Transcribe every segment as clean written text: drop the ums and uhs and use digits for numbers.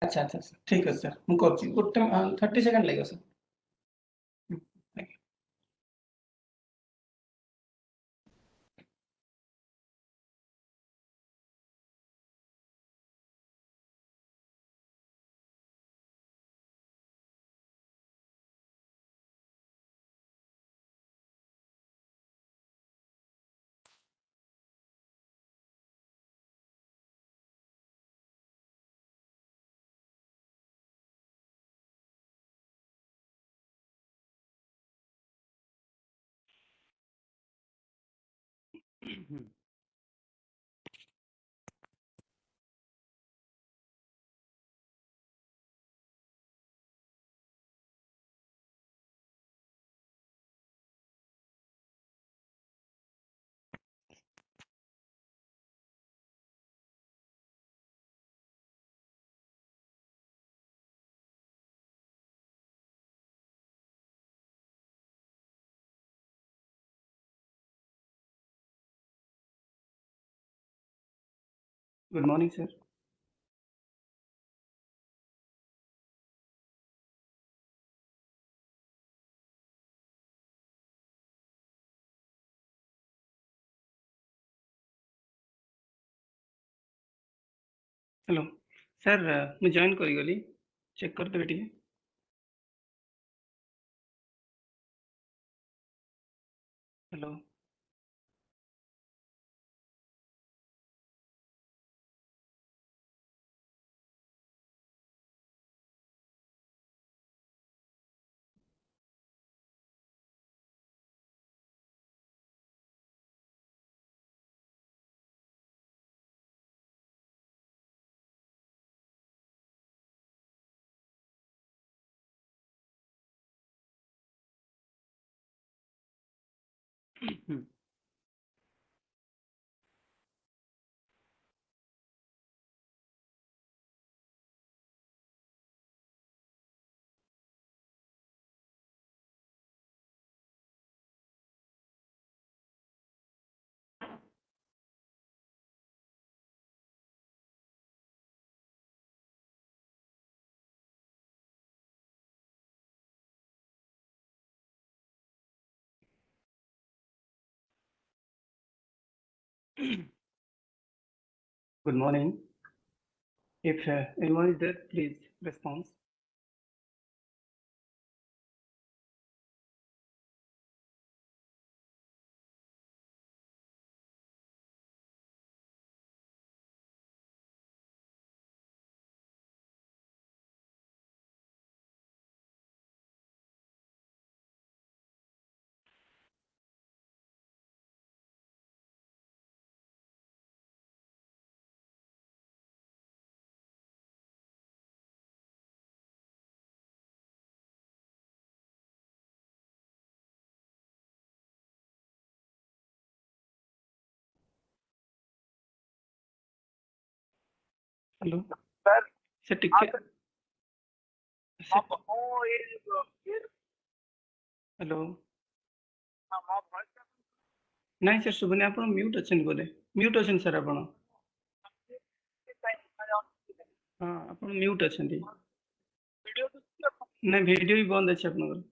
ଆଚ୍ଛା ଆଚ୍ଛା ଆଚ୍ଛା ଠିକ୍ ଅଛି ସାର୍ ମୁଁ କରୁଛି ଗୋଟେ 30 ସେକେଣ୍ଡ ଲାଗିବ ସାର୍। ହୁଁ, ଆଜ୍ଞା। Good morning sir. Hello sir ମୁଁ ଜଏନ୍ କରିଗଲି ଚେକ୍ କରିଦେବେ ଟିକେ। Hello good morning. If anyone is there, please respond. Hello sir sir हाँ टिके सर सर ମୁଁ ଏ हेलो ମୋ ଭଏସ୍ ନାଇଁ ସାର୍ ଶୁଭୁନି ଆପଣ ମ୍ୟୁଟ୍ ଅଛନ୍ତି ବୋଧେ ମ୍ୟୁଟ୍ ଅଛନ୍ତି ସାର୍ ଆପଣ। ହଁ ଆପଣ ମ୍ୟୁଟ୍ ଅଛନ୍ତି। ଭିଡ଼ିଓ ନାଇଁ ଭିଡ଼ିଓ ବି ବନ୍ଦ ଅଛି ଆପଣଙ୍କର।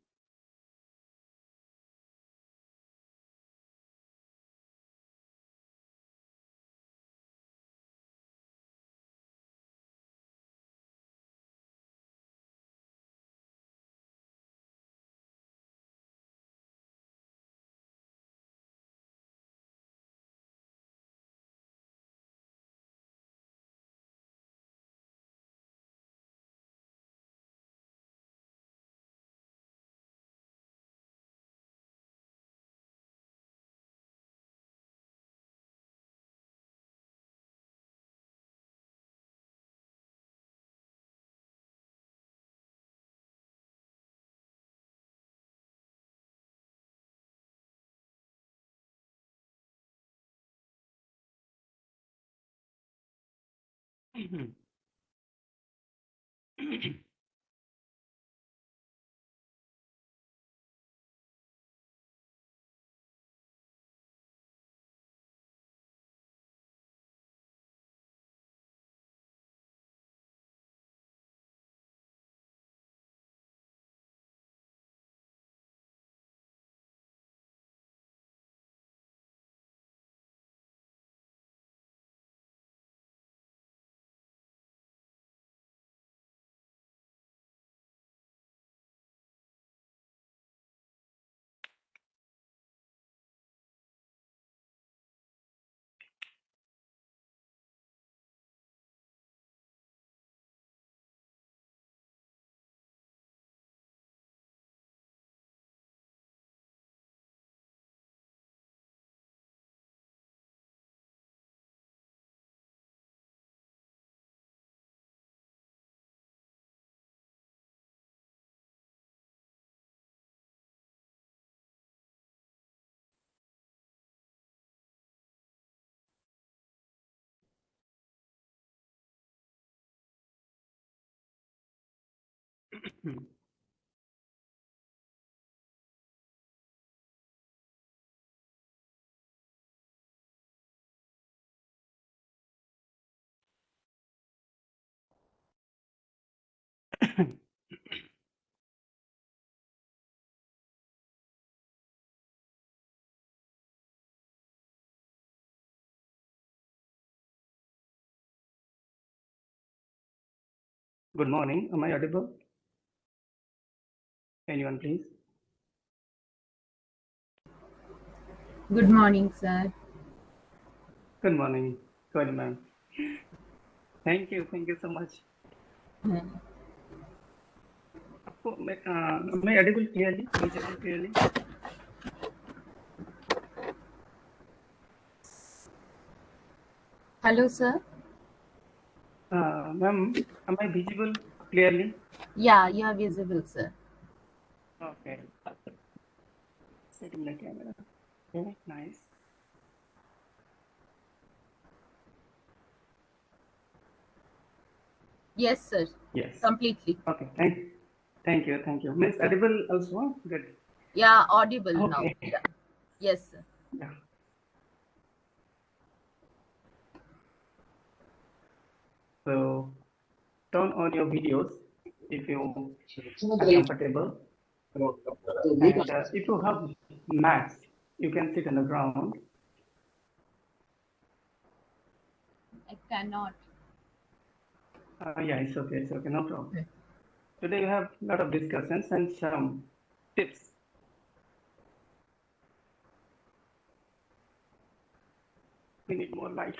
Good morning. Am I audible? Anyone, please? Good morning, sir. Good morning. Good ma'am. Thank you. Thank you so much. Am I audible clearly? Visible clearly? Hello, sir. Ma'am, am I visible clearly? Yeah, you are visible, sir. Okay. Setting the camera. Okay, nice. Yes, sir. Yes. Completely. Okay. Thank you. Thank you. Miss audible also? Good. Yeah, audible now. Okay. Yeah. Yes, sir. Yeah. So turn on your videos if you are comfortable. And if you have mats, you can sit on the ground. I cannot. Yeah, it's okay. It's okay. No problem. Today we have a lot of discussions and some tips. We need more light.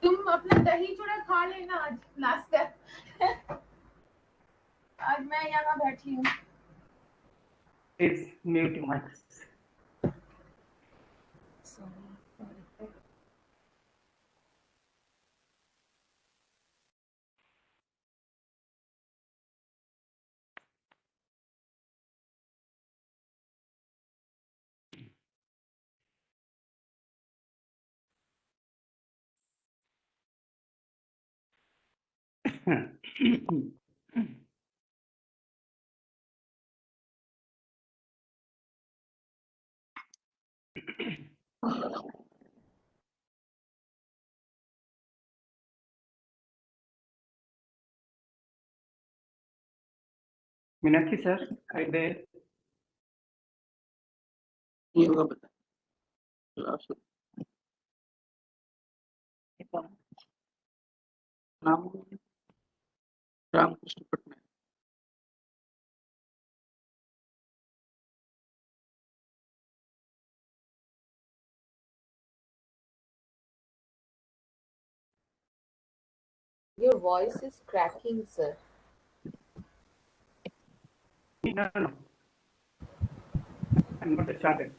तुम अपना दही चूड़ा खा लेना आज नाश्ता आज मैं यहाँ बैठी हूँ Please mute your mics. Minakshi sir, are you there? Now, Ramkrishna Patnaik. Your voice is cracking, sir. No, no, no. I'm not started.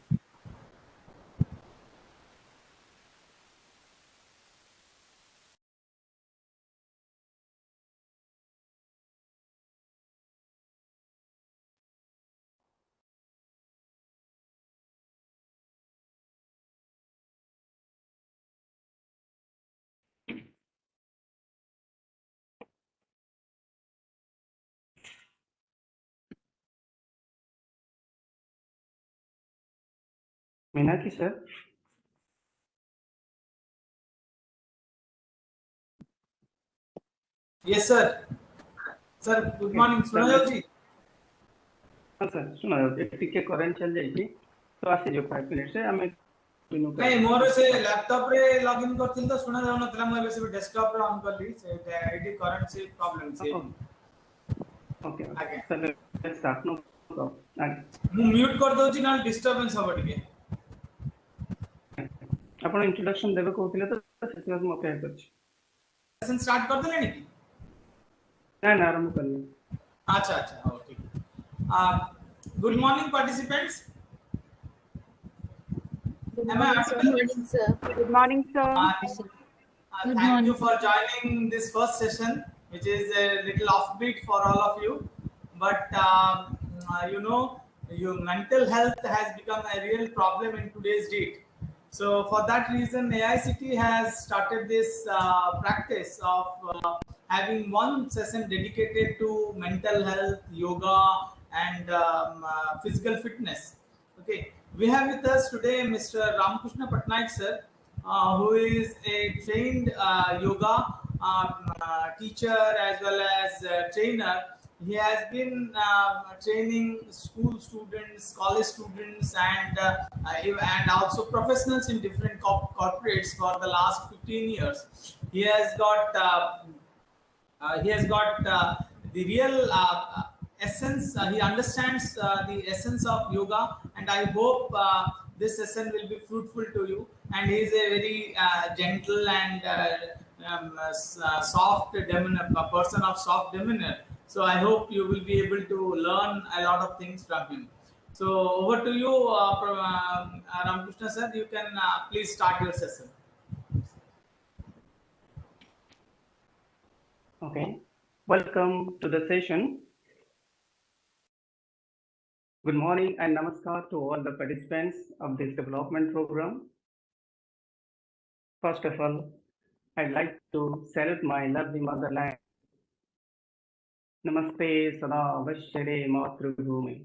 Meenakshi sir. Yes, sir. Sir, good morning. Sir, सुना जाओ जी? हाँ sir सुना जाओ टिके current चल जाइए तो आसी जो 5 मिनट से हमें नहीं मोर से लैपटॉप रे लॉगिन करथिल तो सुना जाउ नतला मैं बेसे डेस्कटॉप रे ऑन करली से एडी करंट से प्रॉब्लम से ओके आगे सर लेट्स स्टार्ट नो मु म्यूट कर दउ छी ना डिस्टरबेंस हो टिके आपण इंट्रोडक्शन देबे कहथिले तो सेसे हम अपेक्षा करछि सेशन स्टार्ट कर देले नी ना ना आरंभ करनी अच्छा अच्छा हो ठीक good morning participants Good am I morning, sir. audible? Good morning, sir. Good morning, sir. Good Thank morning. you for joining this first session, which is a little offbeat for all of you. But you know, your mental health has become a real problem in today's date. So for that reason, AICT has started this practice of having one session dedicated to mental health, yoga, and physical fitness. Okay, we have with us today Mr. Ramakrishna Patnaik sir, who is a trained yoga teacher as well as trainer. He has been training school students, college students, and also professionals in different corporates for the last 15 years. He has got the real essence. He understands the essence of yoga, and I hope this session will be fruitful to you. And he is a very gentle and soft demeanor, a person of soft demeanor. So I hope you will be able to learn a lot of things from him. So over to you, Ramakrishna sir. You can please start your session. okay welcome to the session. Good morning and namaskar to all the participants of this development program. First of all, I'd like to salute my lovely motherland. Namaste Sada Vashyare Matrubhumi.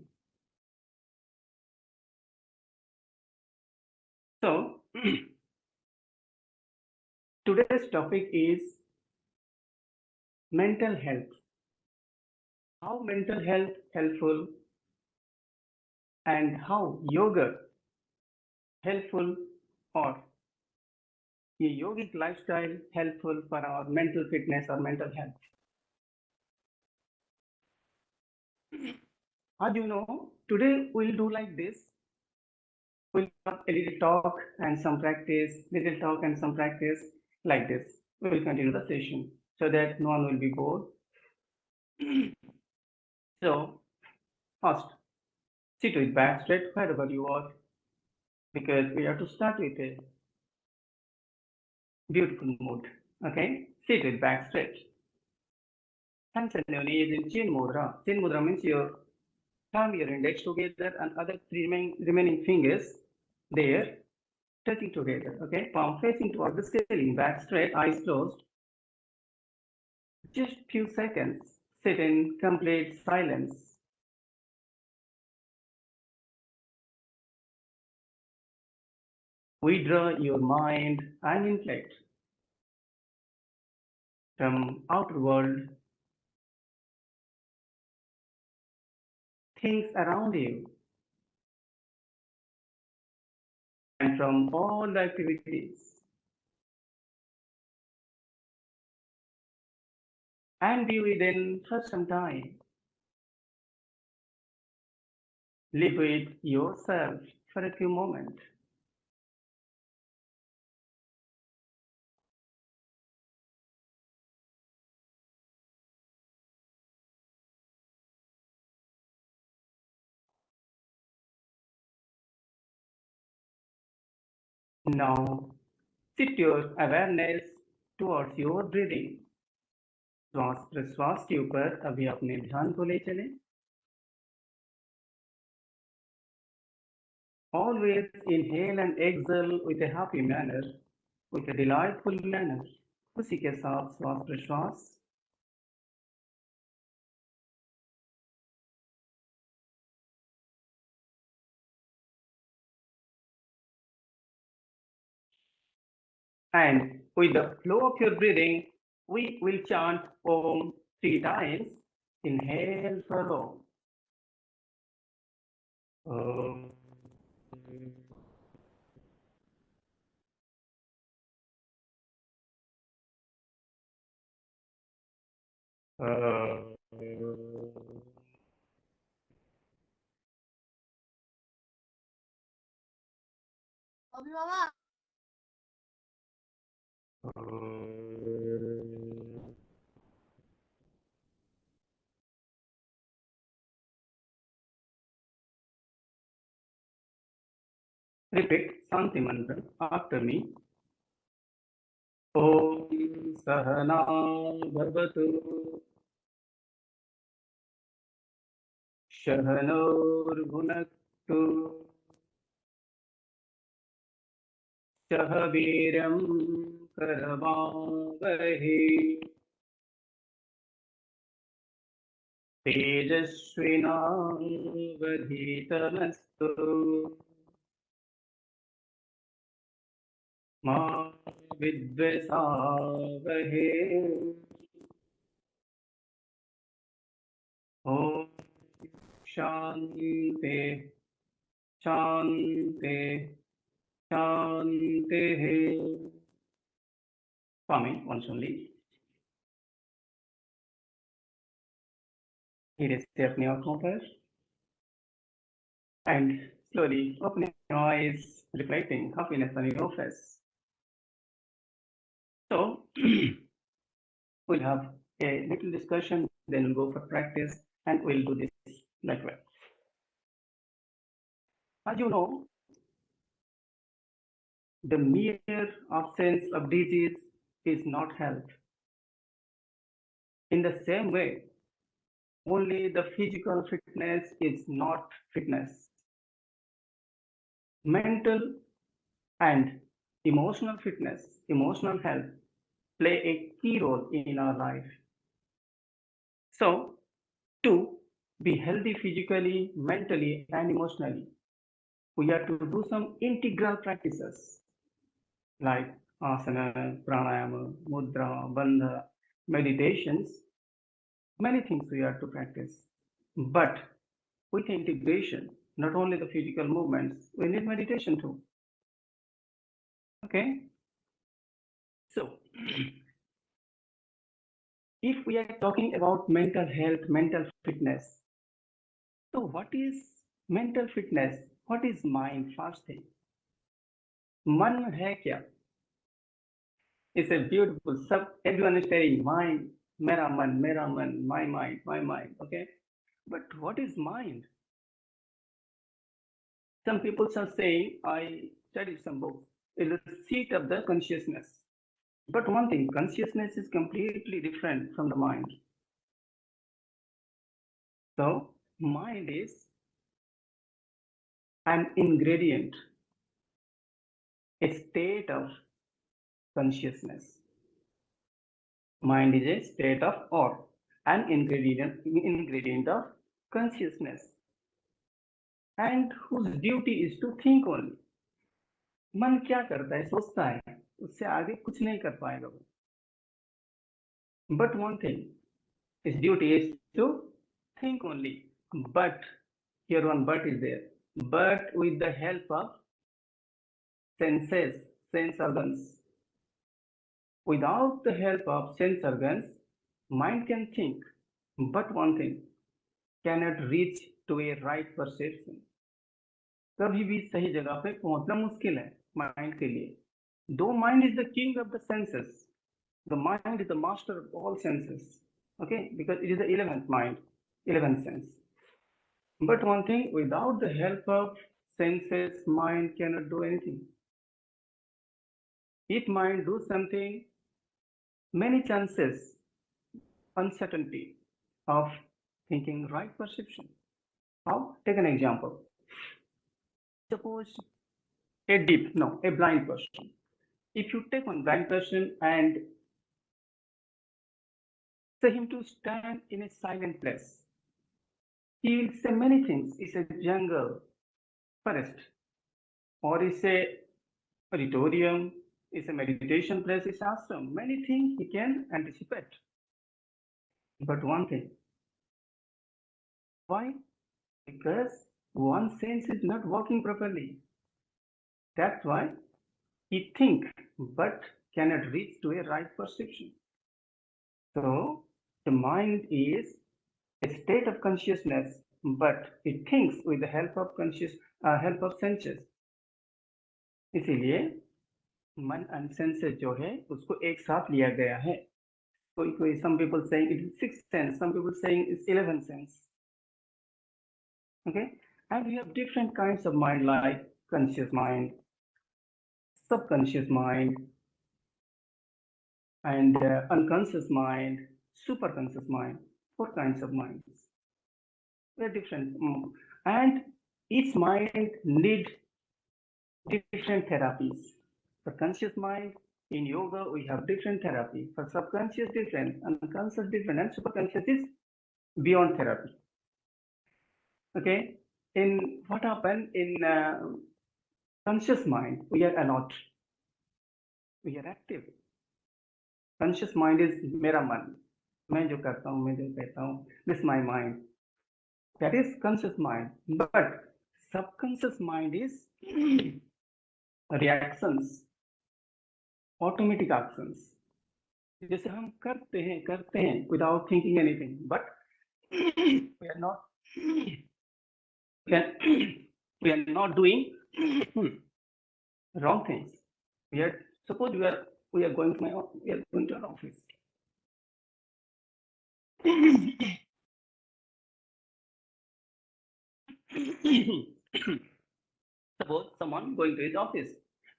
So, today's topic is mental health. How mental health helpful and how yoga helpful or a yogic lifestyle helpful for our mental fitness or mental health. As you know, today we'll do like this. We'll have a little talk and some practice, little talk and some practice like this. We will continue the session so that no one will be bored. So, first, sit with back straight wherever you are because we have to start with a beautiful mood. Okay, sit with back straight. Hands on your knees in Chin Mudra. Chin Mudra means your thumb, your index together, and other three remaining fingers there touching together. Okay, palm facing towards the ceiling, back straight, eyes closed. Just few seconds. Sit in complete silence. Withdraw your mind and intellect from outer world, things around you, and from all the activities. and be within for some time. Live with yourself for a few moments. Now, shift your awareness towards your breathing. श्वास प्रश्वास के ऊपर अभी अपने ध्यान को ले चलें. Always inhale and exhale with a happy manner, with a delightful manner. खुशी के साथ श्वास प्रश्वास. And with the flow of your breathing, we will chant Om 3 times. Inhale for Om. Om. Repeat Shanti mantra after me. Om Sahana Bhavatu Shahanur Bhunaktu Shahaviram Karavavahe Tejasvinavadhitamastu Ma Vidvasavahe Om Shanti Shanti Shanti. Swami, once only. धीरे से अपनी आंखों पर and slowly open your eyes, reflecting happiness on your face. So we'll have a little discussion, then we'll go for practice, and we'll do this that way. As you know, the mere absence of disease is not health. In the same way, only the physical fitness is not fitness. Mental and emotional fitness, emotional health play a key role in our life. So, to be healthy physically, mentally, and emotionally, we have to do some integral practices like asana, pranayama, mudra, bandha, meditations. Many things we have to practice. But with integration, not only the physical movements, we need meditation too. Okay? So, if we are talking about mental health, mental fitness, so what is mental fitness? What is mind? First thing. मन है क्या? It's a beautiful sub. Everyone is saying mind, mera man, my mind. Okay, but what is mind? Some people are saying, I studied some books. It is the seat of the consciousness. But one thing, consciousness is completely different from the mind. So mind is an ingredient, a state of consciousness. Mind is a state of or an ingredient of consciousness, and whose duty is to think only. मन क्या करता है? सोचता है, उससे आगे कुछ नहीं कर पाएगा वो. But one thing, his duty is to think only. But here one but is there. But with the help of senses, sense organs. Without the help of sense organs, Mind can think, but one thing cannot reach to a right perception. कभी भी सही जगह पे पहुंचना मुश्किल है mind के लिए. Though mind is the king of the senses, the mind is the master of all senses. Okay, because it is the 11th mind, 11th sense. But one thing, without the help of senses, mind cannot do anything. If mind do something, many chances, uncertainty of thinking right perception. How? Take an example. Suppose a blind person. If you take one blind person and say him to stand in a silent place, he will say many things. It's a jungle, forest, or it's a auditorium, it's a meditation place, it's ashram. Many things he can anticipate. But one thing, why? Because one sense is not working properly. That's why he think but cannot reach to a right perception. So the mind is a state of consciousness, but it thinks with the help of help of senses. इसीलिए मन and senses जो है उसको एक साथ लिया गया है. कोई some people saying it is 6th sense, some people saying it's 11th sense. Okay, and we have different kinds of mind like conscious mind, subconscious mind, and unconscious mind, superconscious mind. 4 kinds of minds. They're different, and each mind need different therapies. For conscious mind, in yoga we have different therapy. For subconscious different, unconscious different, and superconscious is beyond therapy. Okay, in what happened in conscious mind, we are alert, we are active. Conscious mind is मेरा मन, मैं जो करता हूँ, मैं जो कहता हूँ, this is my mind. That is conscious mind. But subconscious mind is reactions, automatic actions. जैसे हम करते हैं without thinking anything, but we are not we are not doing wrong things. Suppose we are going to an office. Suppose someone going to his office,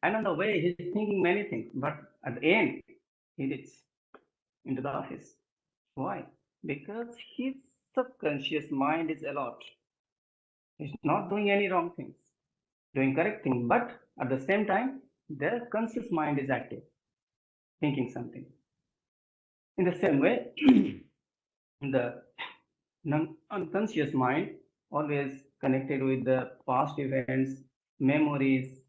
and on the way he is thinking many things, but at the end he reaches into the office. Why? Because his subconscious mind is alert. He's not doing any wrong things, doing correct things, but at the same time, their conscious mind is active, thinking something. In the same way, the unconscious mind always connected with the past events, memories,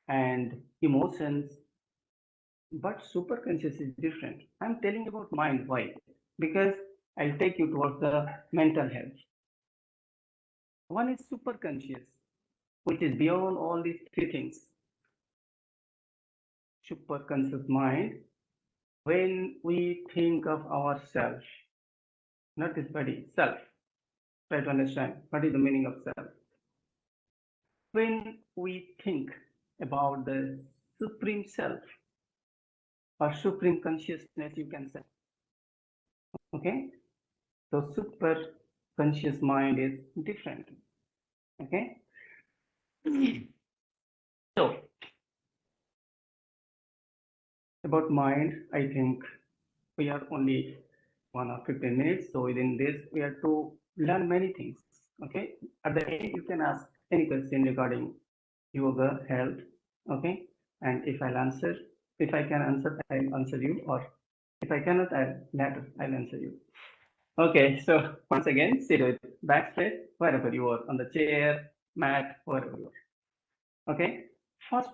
and emotions. But superconscious is different. I'm telling about mind. Why? Because I'll take you towards the mental health. One is superconscious, which is beyond all these 3 things. Superconscious mind, when we think of ourselves, not this body, self. Try to understand what is the meaning of self. When we think about the supreme self or supreme consciousness, you can say. Okay, so super conscious mind is different. Okay, so about mind, I think we are only 1 or 15 minutes, so within this we have to learn many things. Okay, at the end you can ask any question regarding yoga, health. Okay, and if I can answer, I'll answer you, or if I cannot, I'll answer you. Okay, so once again, sit with back straight, wherever you are, on the chair, mat, wherever you are. Okay, first,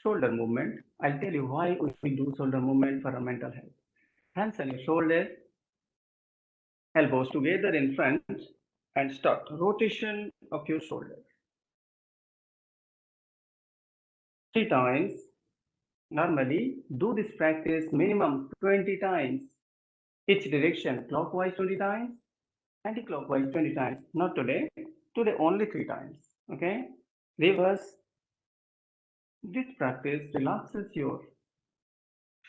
shoulder movement. I'll tell you why we do shoulder movement for our mental health. Hands on your shoulder, elbows together in front, and start rotation of your shoulder. 3 times. Normally, do this practice minimum 20 times. each direction clockwise 20 times, anti-clockwise 20 times. Not today. Today only 3 times. Okay. Reverse. This practice relaxes your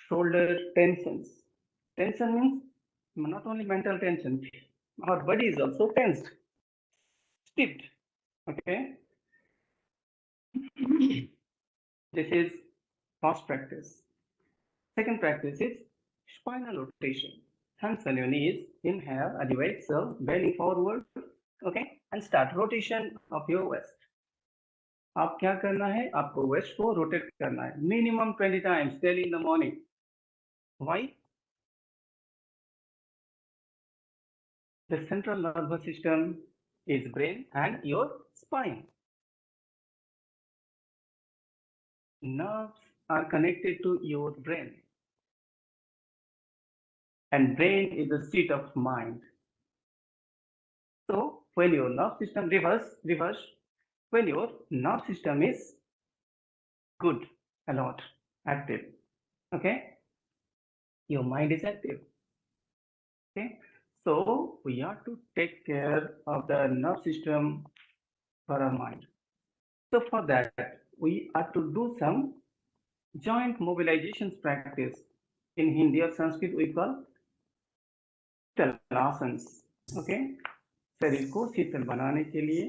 shoulder tensions. Tension means not only mental tension, our body is also tensed, stiffed. Okay. This is first practice. Second practice is spinal rotation. Hands on your knees. Inhale as you exhale, bending forward. Okay. And start rotation of your waist. आप क्या करना है? आपको waste को rotate करना है minimum 20 times daily in the morning. Why? The central nervous system is brain and your spine. Nerves are connected to your brain, and brain is the seat of mind. So when your nerve system reverse, when your nerve system is good, alert, active, okay, your mind is active. Okay, so we have to take care of the nerve system for our mind. So for that, we have to do some joint mobilizations practice. In Hindi or Sanskrit, we call शीतलासन्स. Okay, शरीर को शीतल बनाने के लिए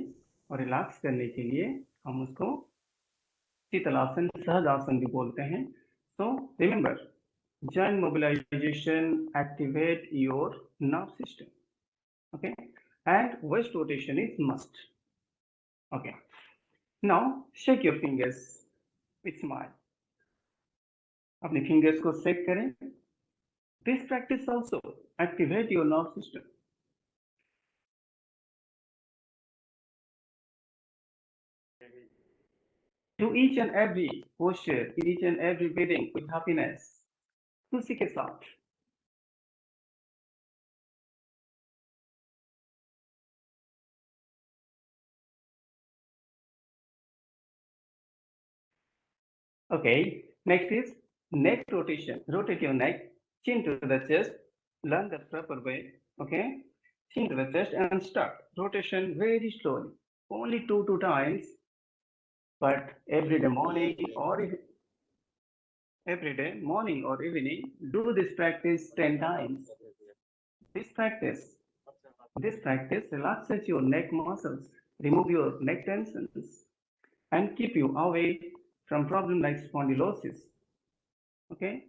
और relax करने के लिए हम उसको शीतलासन, सहजासन भी बोलते हैं. So remember, joint mobilization activate your nerve system. Okay, and waist rotation is must. Okay, now shake your fingers with smile. अपने fingers को shake करें. This practice also activate your nerve system. Do each and every posture, each and every breathing with happiness. खुशी के साथ. Okay, next is neck rotation. Rotate your neck, chin to the chest, learn the proper way. Okay, chin to the chest and start rotation very slowly. Only 2 times, but every day morning or evening, do this practice 10 times. This practice relaxes your neck muscles, remove your neck tensions, and keep you away from problems like spondylosis. Okay.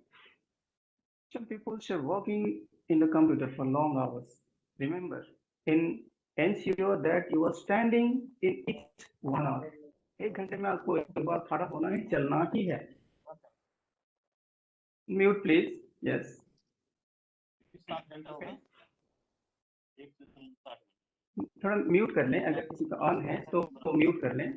Some people are working in the computer for long hours. Remember, ensure that you are standing in each 1 hour. 1 घंटे में आपको एक बार खड़ा होना है, चलना ही है. Mute please. Yes. Okay. थोड़ा म्यूट कर लें, अगर किसी का ऑन है तो म्यूट कर लें.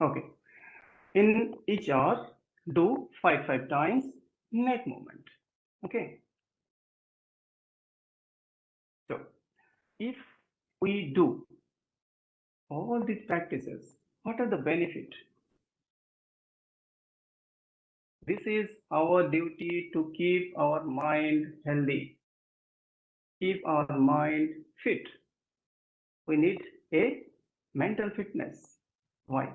Okay. In each hour, do 5 times neck movement. Okay. So, if we do all these practices, what are the benefits? This is our duty to keep our mind healthy, keep our mind fit. We need a mental fitness. Why?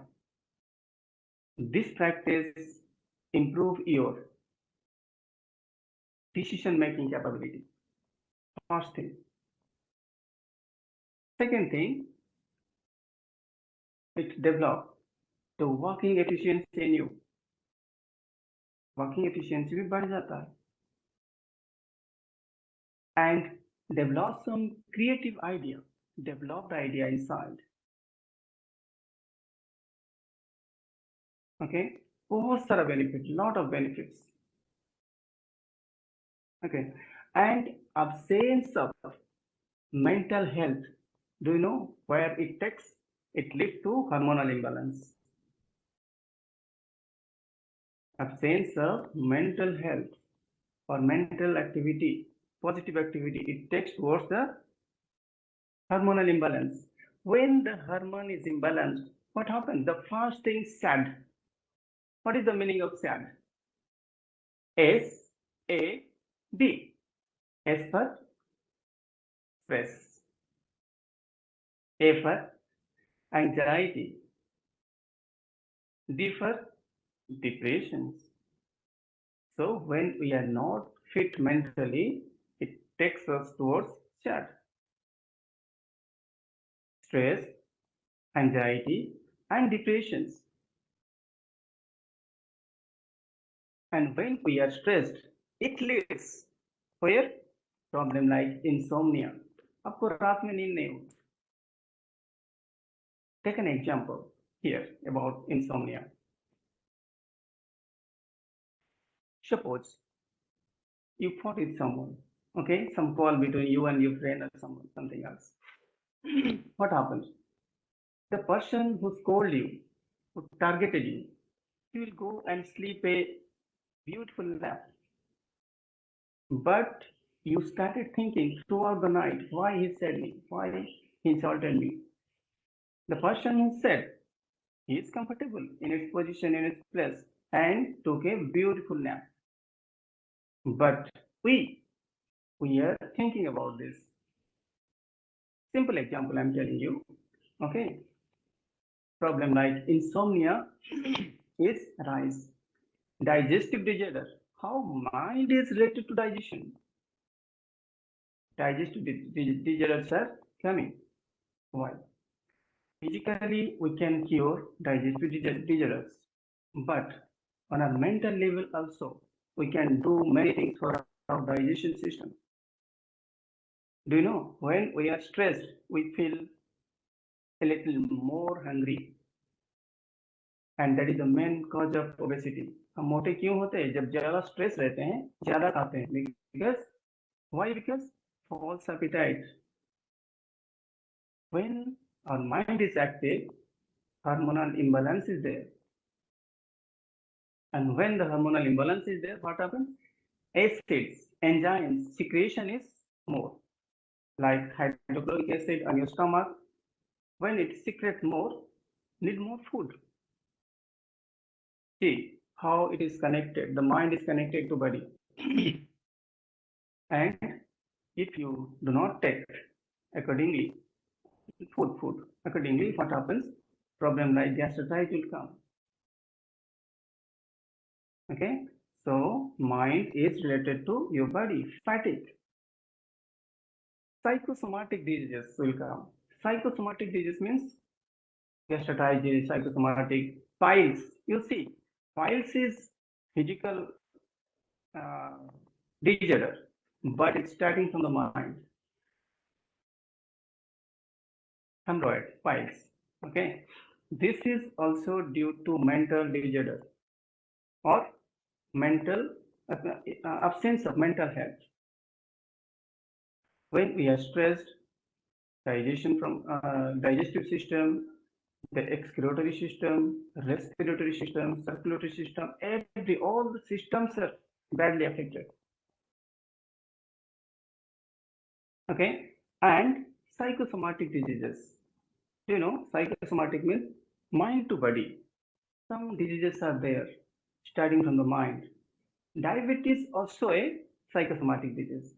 This practice improve your decision-making capability. First thing. Second thing, it develop the working efficiency in you. Working efficiency भी बढ़ जाता है. And develop some creative idea. Develop the idea inside. Okay. बहुत सारा benefit, lot of benefits. Okay, and absence of mental health. Do you know where it takes? It leads to hormonal imbalance. Absence of mental health or mental activity, positive activity, it takes towards the hormonal imbalance. When the hormone is imbalanced, what happens? The first thing sad. What is the meaning of sad? S-A-D. S for stress. A for anxiety. D for depression. So when we are not fit mentally, it takes us towards sad. Stress, anxiety, and depressions. And when we are stressed, it leads where problem like insomnia. आपको रात में नींद नहीं होती. Take an example here about insomnia. Suppose you fought with someone, okay, some call between you and your friend or someone, something else. What happens? The person who scolded you, who targeted you, he will go and sleep a beautiful nap. But you started thinking throughout the night why he said me, why he insulted me. The person who said he is comfortable in its position, in its place, and took a beautiful nap. But we are thinking about this. Simple example I'm telling you. Okay. Problem like insomnia is rise. Digestive disorder. How mind is related to digestion. Digestive disorders are coming. Why? Physically, we can cure digestive disorders, but on a mental level also, we can do many things for our digestion system. Do you know, when we are stressed, we feel a little more hungry, and that is the main cause of obesity. हम मोटे क्यों होते हैं? जब ज्यादा stress रहते हैं, ज्यादा खाते हैं. Because why? Because false appetite. When our mind is active, hormonal imbalance is there. And when the hormonal imbalance is there, what happens? Acids, enzymes, secretion is more. Like hydrochloric acid on your stomach, when it secretes more, need more food. See how it is connected. The mind is connected to body. And if you do not take accordingly, food accordingly, what happens? Problem like gastritis will come. Okay, so mind is related to your body. Fatigue. Psychosomatic diseases will come. Psychosomatic disease means gastritis, psychosomatic, piles. You see, piles is physical disorder, but it's starting from the mind. Hemorrhoid, piles. Okay, this is also due to mental disorder or mental absence of mental health. When we are stressed, digestion from digestive system, the excretory system, respiratory system, circulatory system, all the systems are badly affected. Okay, and psychosomatic diseases. You know, psychosomatic means mind to body. Some diseases are there, starting from the mind. Diabetes also a psychosomatic disease.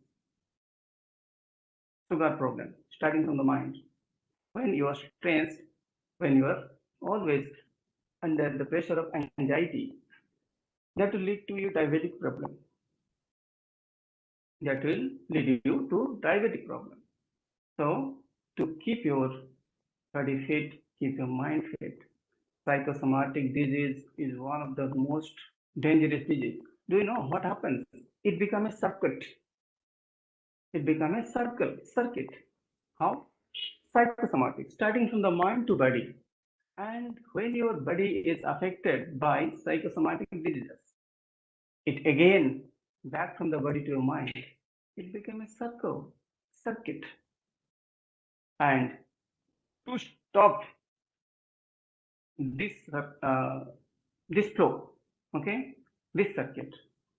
Sugar problem, starting from the mind. When you are stressed, when you are always under the pressure of anxiety, that will lead to your diabetic problem. That will lead you to diabetic problem. So to keep your body fit, keep your mind fit, psychosomatic disease is one of the most dangerous disease. Do you know what happens? It becomes a circuit. It becomes a circuit. How? Psychosomatic, starting from the mind to body. And when your body is affected by psychosomatic diseases, it again back from the body to your mind. It became a circuit. And to stop this this flow, okay, this circuit,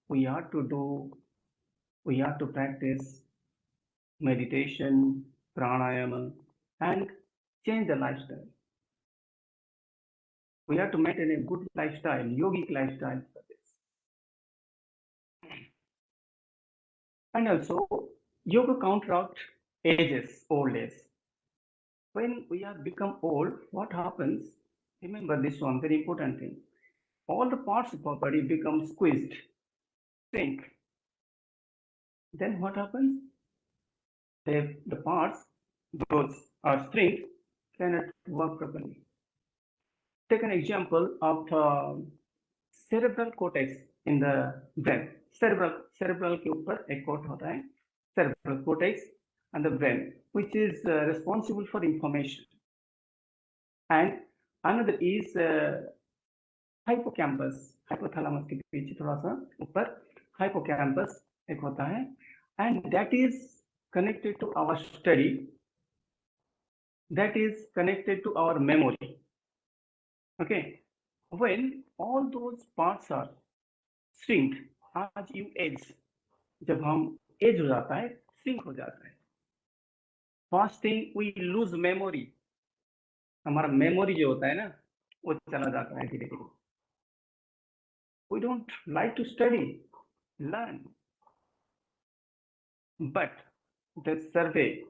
we have to practice meditation, pranayama, and change the lifestyle. We have to maintain a good lifestyle, yogic lifestyle for this. And also, yoga counteracts old age. When we are become old, what happens? Remember this one, very important thing. All the parts of our body become squeezed, shrink. Then what happens? The parts, those are shrink, cannot work properly. Take an example of cerebral cortex in the brain. Cerebral के ऊपर एक coat होता है, cerebral cortex and the brain, which is responsible for information. And another is hippocampus, hypothalamus के पीछे थोड़ा सा ऊपर hippocampus एक होता है, and that is connected to our study, that is connected to our memory. Okay, when all those parts are shrink, as you age, जब हम एज हो जाता है, shrink हो जाता है. First thing we lose memory. हमारा memory जो होता है ना, वो चला जाता है धीरे धीरे. We don't like to study, learn. But the survey,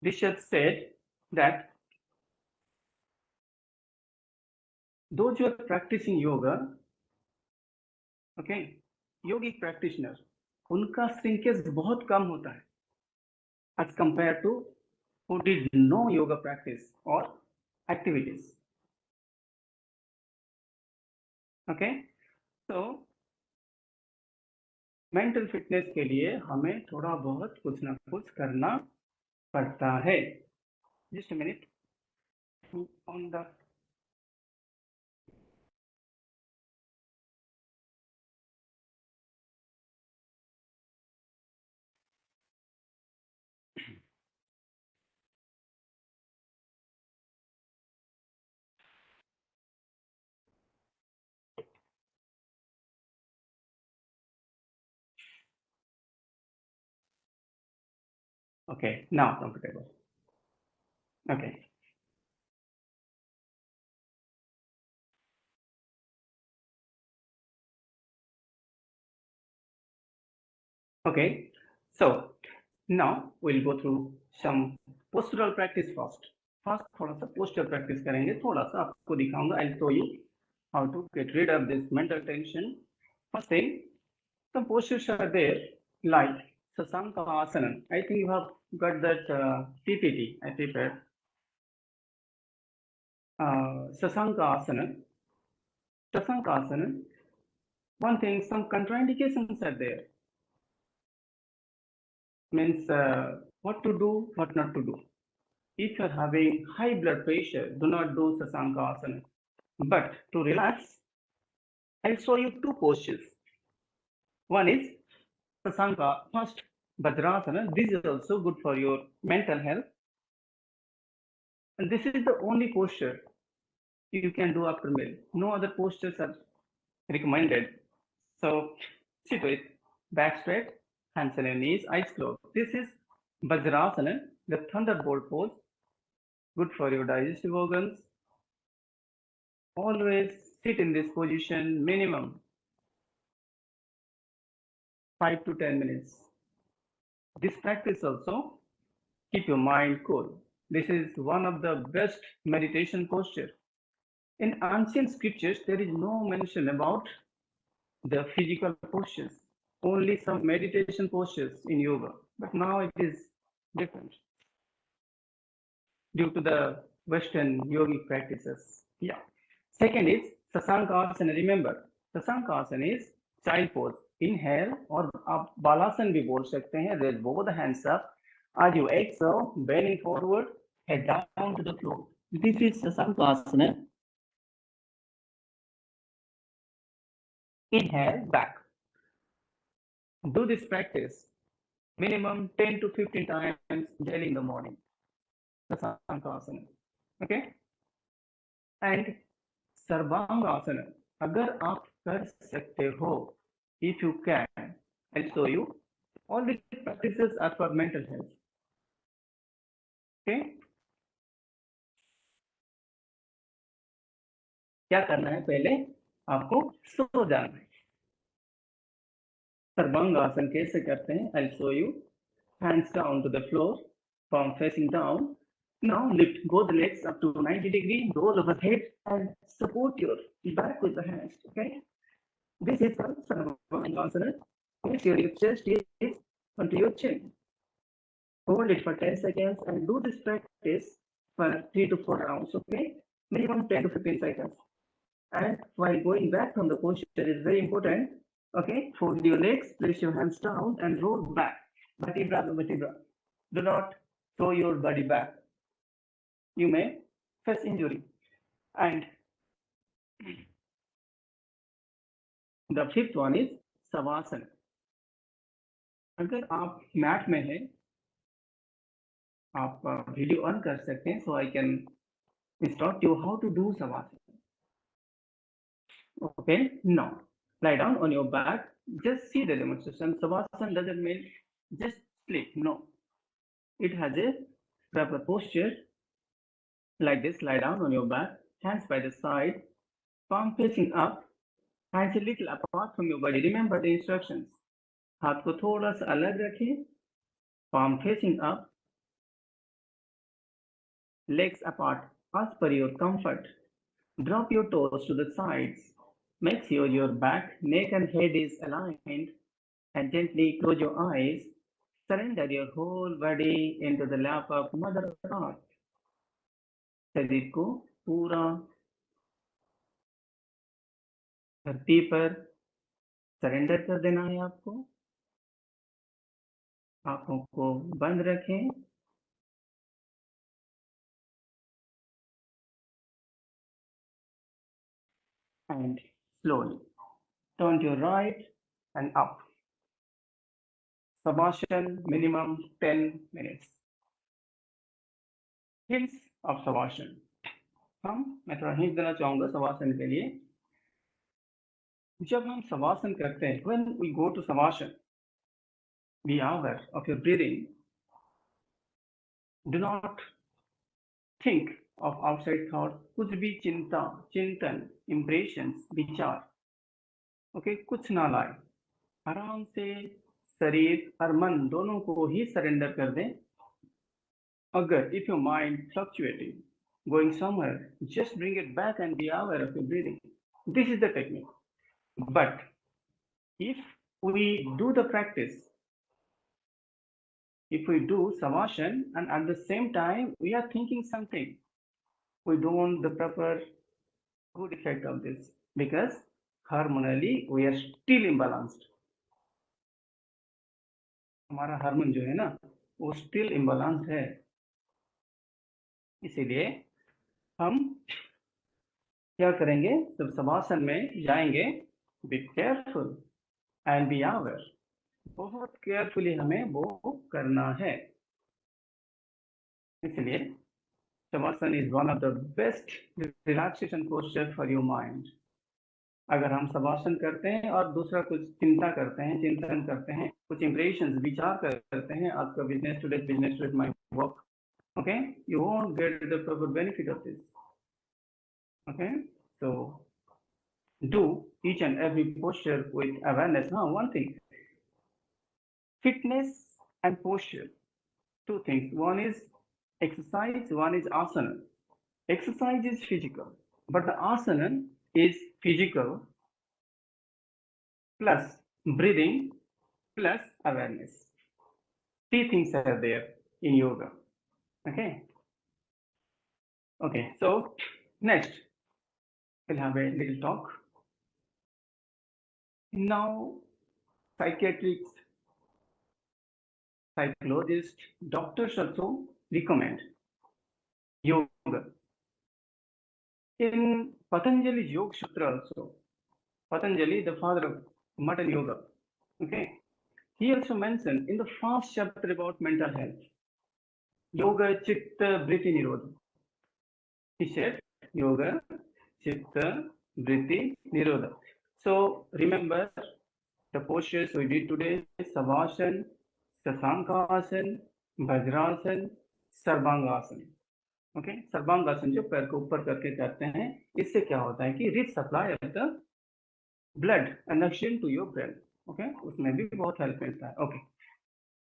research said that those who are practicing yoga, okay, yogic practitioner, उनका shrinkage बहुत कम होता है as compared to who did no yoga practice or activities. Okay, so mental fitness के लिए हमें थोड़ा बहुत कुछ ना कुछ करना पड़ता है. Just a minute. On the okay, now comfortable. Okay. Okay, so now we'll go through some postural practice first. First, थोड़ा सा posture practice करेंगे, थोड़ा सा आपको दिखाऊंगा. I'll show you how to get rid of this mental tension. First thing, some postures are there like Sasanka Asana. I think you have got that PPT I prepared. Sasanka Asana. Sasanka Asana. One thing, some contraindications are there. Means what to do, what not to do. If you are having high blood pressure, do not do Sasanka Asana. But to relax, I'll show you two postures. One is Sasanka, first Vajrasana. This is also good for your mental health. And this is the only posture you can do after meal. No other postures are recommended. So sit with back straight, hands on your knees, eyes closed. This is Vajrasana, the thunderbolt pose. Good for your digestive organs. Always sit in this position minimum 5 to 10 minutes. This practice also keep your mind cool. This is one of the best meditation posture. In ancient scriptures, there is no mention about the physical postures, only some meditation postures in yoga. But now it is different due to the Western yogic practices. Yeah. Second is Sasanka Asana. Remember, Sasanka Asana is child pose. Inhale और आप बालासन भी बोल सकते हैं. Raise both the hands up. As you exhale, bending forward, head down to the floor. This is Sasankasana. Inhale back. Do this practice minimum 10 to 15 times daily in the morning. Sasankasana. Okay? And Sarvangasana. अगर आप कर सकते हो, if you can, I'll show you. All these practices are for mental health. Okay? क्या करना है? पहले आपको सो जाना है. सर्वांगासन कैसे करते हैं? I'll show you. Hands down to the floor, palm facing down. Now lift both legs up to 90 degrees, roll overhead and support your back with the hands. Okay? This is Sarvangasana. Make sure your chest is onto your chin. Hold it for 10 seconds and do this practice for 3 to 4 rounds. Okay? Minimum 10 to 15 seconds. And while going back from the posture is very important. Okay? Fold your legs, place your hands down and roll back. Vertebra to vertebra. Do not throw your body back. You may face injury. And the fifth one is Savasana. अगर आप mat में हैं, आप video on कर सकते हैं, so I can instruct you how to do Savasana. Okay, now lie down on your back. Just see the demonstration. Savasana doesn't mean just sleep. No, it has a proper posture. Like this, lie down on your back, hands by the side, palm facing up, hands a little apart from your body. Remember the instructions. हाथ को थोड़ा सा अलग रखें, palm facing up, legs apart as per your comfort. Drop your toes to the sides. Make sure your back, neck and head is aligned and gently close your eyes. Surrender your whole body into the lap of Mother Earth. शरीर को पूरा धरती पर surrender कर देना है आपको. आंखों को बंद रखें. And slowly turn to your right and up. Savasana minimum 10 minutes. Hints of Savasana. मैं थोड़ा हिंट देना चाहूंगा सवासन के लिए. जब हम सवासन करते हैं, when we go to Savasana, be aware of your breathing. Do not think of outside thought. कुछ भी चिंता, चिंतन, impressions, विचार, okay, कुछ ना लाए. आराम से शरीर और मन दोनों को ही सरेंडर कर दें. अगर if your mind fluctuating, going somewhere, just bring it back and be aware of your breathing. This is the technique. But if we do the practice, if we do Savasana and at the same time we are thinking something, we don't want the proper good effect of this, because hormonally we are still imbalanced. हमारा hormone जो है ना, वो still imbalance है. इसीलिए हम क्या करेंगे? जब सवासन में जाएंगे, be careful and be aware. बहुत केयरफुली हमें वो करना है. इसलिए savasana is one of the best relaxation posture for your mind. अगर हम सवासन करते हैं और दूसरा कुछ चिंता करते हैं, चिंतन करते हैं, कुछ impressions, विचार करते हैं, आपका business today might work. Okay, you won't get the proper benefit of this. Okay, so do each and every posture with awareness. Now, one thing, fitness and posture, two things. One is exercise, one is asana. Exercise is physical, but the asana is physical plus breathing plus awareness. Three things are there in yoga. Okay. Okay, so next we'll have a little talk. Now, psychiatrists, psychologists, doctors also recommend yoga In Patanjali's Yoga Sutra also, Patanjali, the father of modern yoga, okay, he also mentioned in the first chapter about mental health, Yoga Chitta Vritti Nirodha. He said, Yoga Chitta Vritti Nirodha. So remember the postures we did today: Savasana, Sasankasana, Vajrasan, Sarvangasana. Okay, sarvangasana जो पैर को ऊपर करके करते हैं, इससे क्या होता है कि rich supply of the blood energy to your brain. Okay, उसमें भी बहुत हेल्प मिलता है. Okay,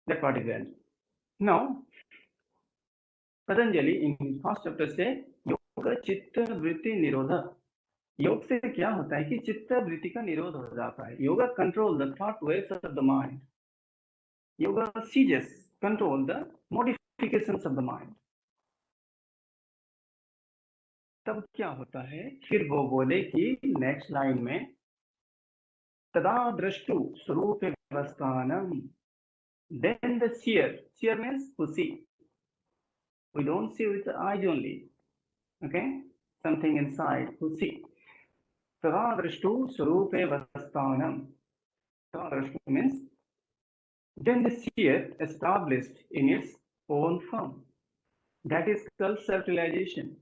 that part is end. Now Patanjali in first chapter से योग चित्त वृत्ति निरोधा. योग से क्या होता है कि चित्त वृत्ति का निरोध हो जाता है. Yoga control the thought waves of the mind. Yoga ceases control the modifications of the mind. तब क्या होता है, फिर वो बोले कि नेक्स्ट लाइन में तदा दृष्टु स्वरूप अवस्थानम. Then the seer means to see. We don't see with the eyes only. Okay, something inside to see. तदा दृष्टु स्वरूप अवस्थानम. तदा दृष्टु means then the seer established in its own form. That is called self-realization.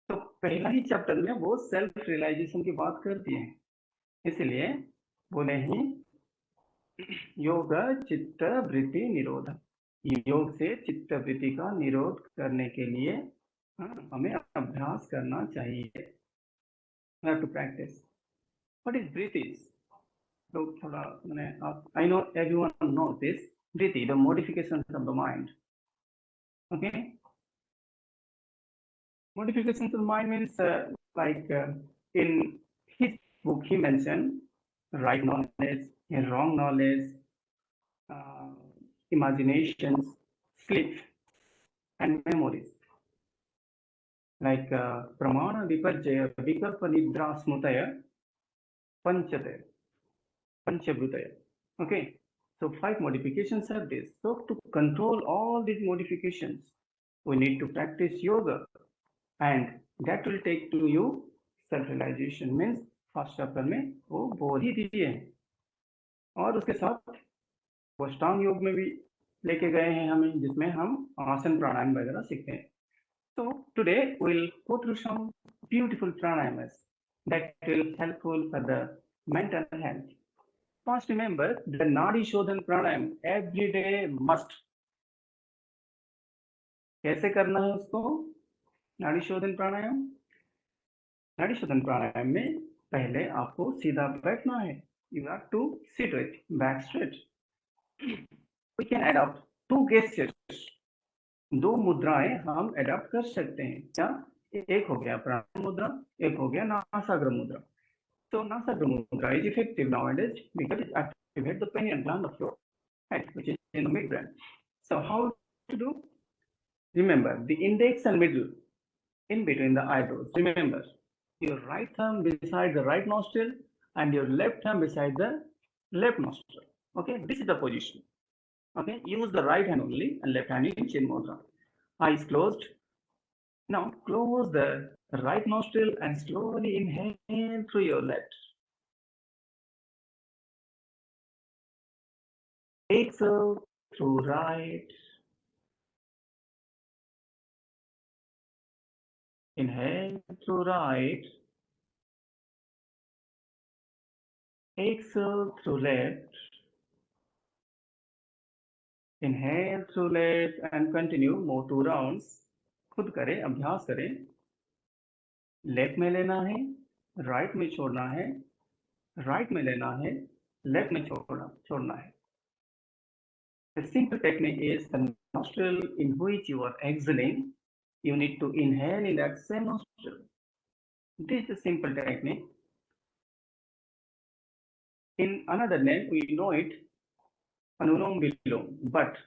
तो पहला ही chapter में वो self realisation की बात करती है, इसलिए बोले ही योग चित्त वृत्ति निरोध. योग से चित्त वृत्ति का निरोध करने के लिए हमें अभ्यास करना चाहिए. We have to practice. What is breath is? तो थोड़ा मैंने I know everyone knows this. Breath, the modifications of the mind. Okay. Modifications of the mind means in his book he mentioned right knowledge and wrong knowledge, imaginations, sleep, and memories. Like pramana viparjaya vikalpa nidra smutaya panchataya panchabhutaya. Okay, so 5 modifications are this. So to control all these modifications, we need to practice yoga, and that will take to you self-realization. Means first chapter में वो बोल ही दिए हैं, और उसके साथ वो अष्टांग योग में भी लेके गए हैं हमें, जिसमें हम आसन प्राणायाम वगैरह सीखते हैं. So today we'll go through some beautiful pranayamas that will helpful for the mental health. First, remember the Nadi Shodhan pranayam every day must. कैसे करना है उसको? नाड़ी शोधन प्राणायाम. नाड़ी शोधन प्राणायाम में पहले आपको सीधा बैठना है. You have to sit with back straight. We can adopt 2 gestures. 2 मुद्राएं हम एडॉप्ट कर सकते हैं. क्या? एक हो गया प्राणायाम मुद्रा, एक हो गया नासाग्र मुद्रा. So नासाग्र मुद्रा is effective nowadays because it activates the pineal gland of your head, which is in the midbrain. So how to do? Remember the index and middle in between the eyebrows. Remember your right thumb beside the right nostril and your left thumb beside the left nostril. Okay, this is the position. Okay, use the right hand only and left hand in chin mudra. Eyes closed. Now close the right nostril and slowly inhale through your left. Exhale through right. Inhale through right. Exhale through left. Inhale through left and continue. Move 2 rounds. खुद करें, अभ्यास करें. Left में लेना है, right में छोड़ना है, राइट में लेना है, लेफ्ट में छोड़ना है. The simple technique is the nostril in which you are exhaling, you need to inhale in that same nostril. This is a simple technique. In another name, we know it Anulom Vilom, but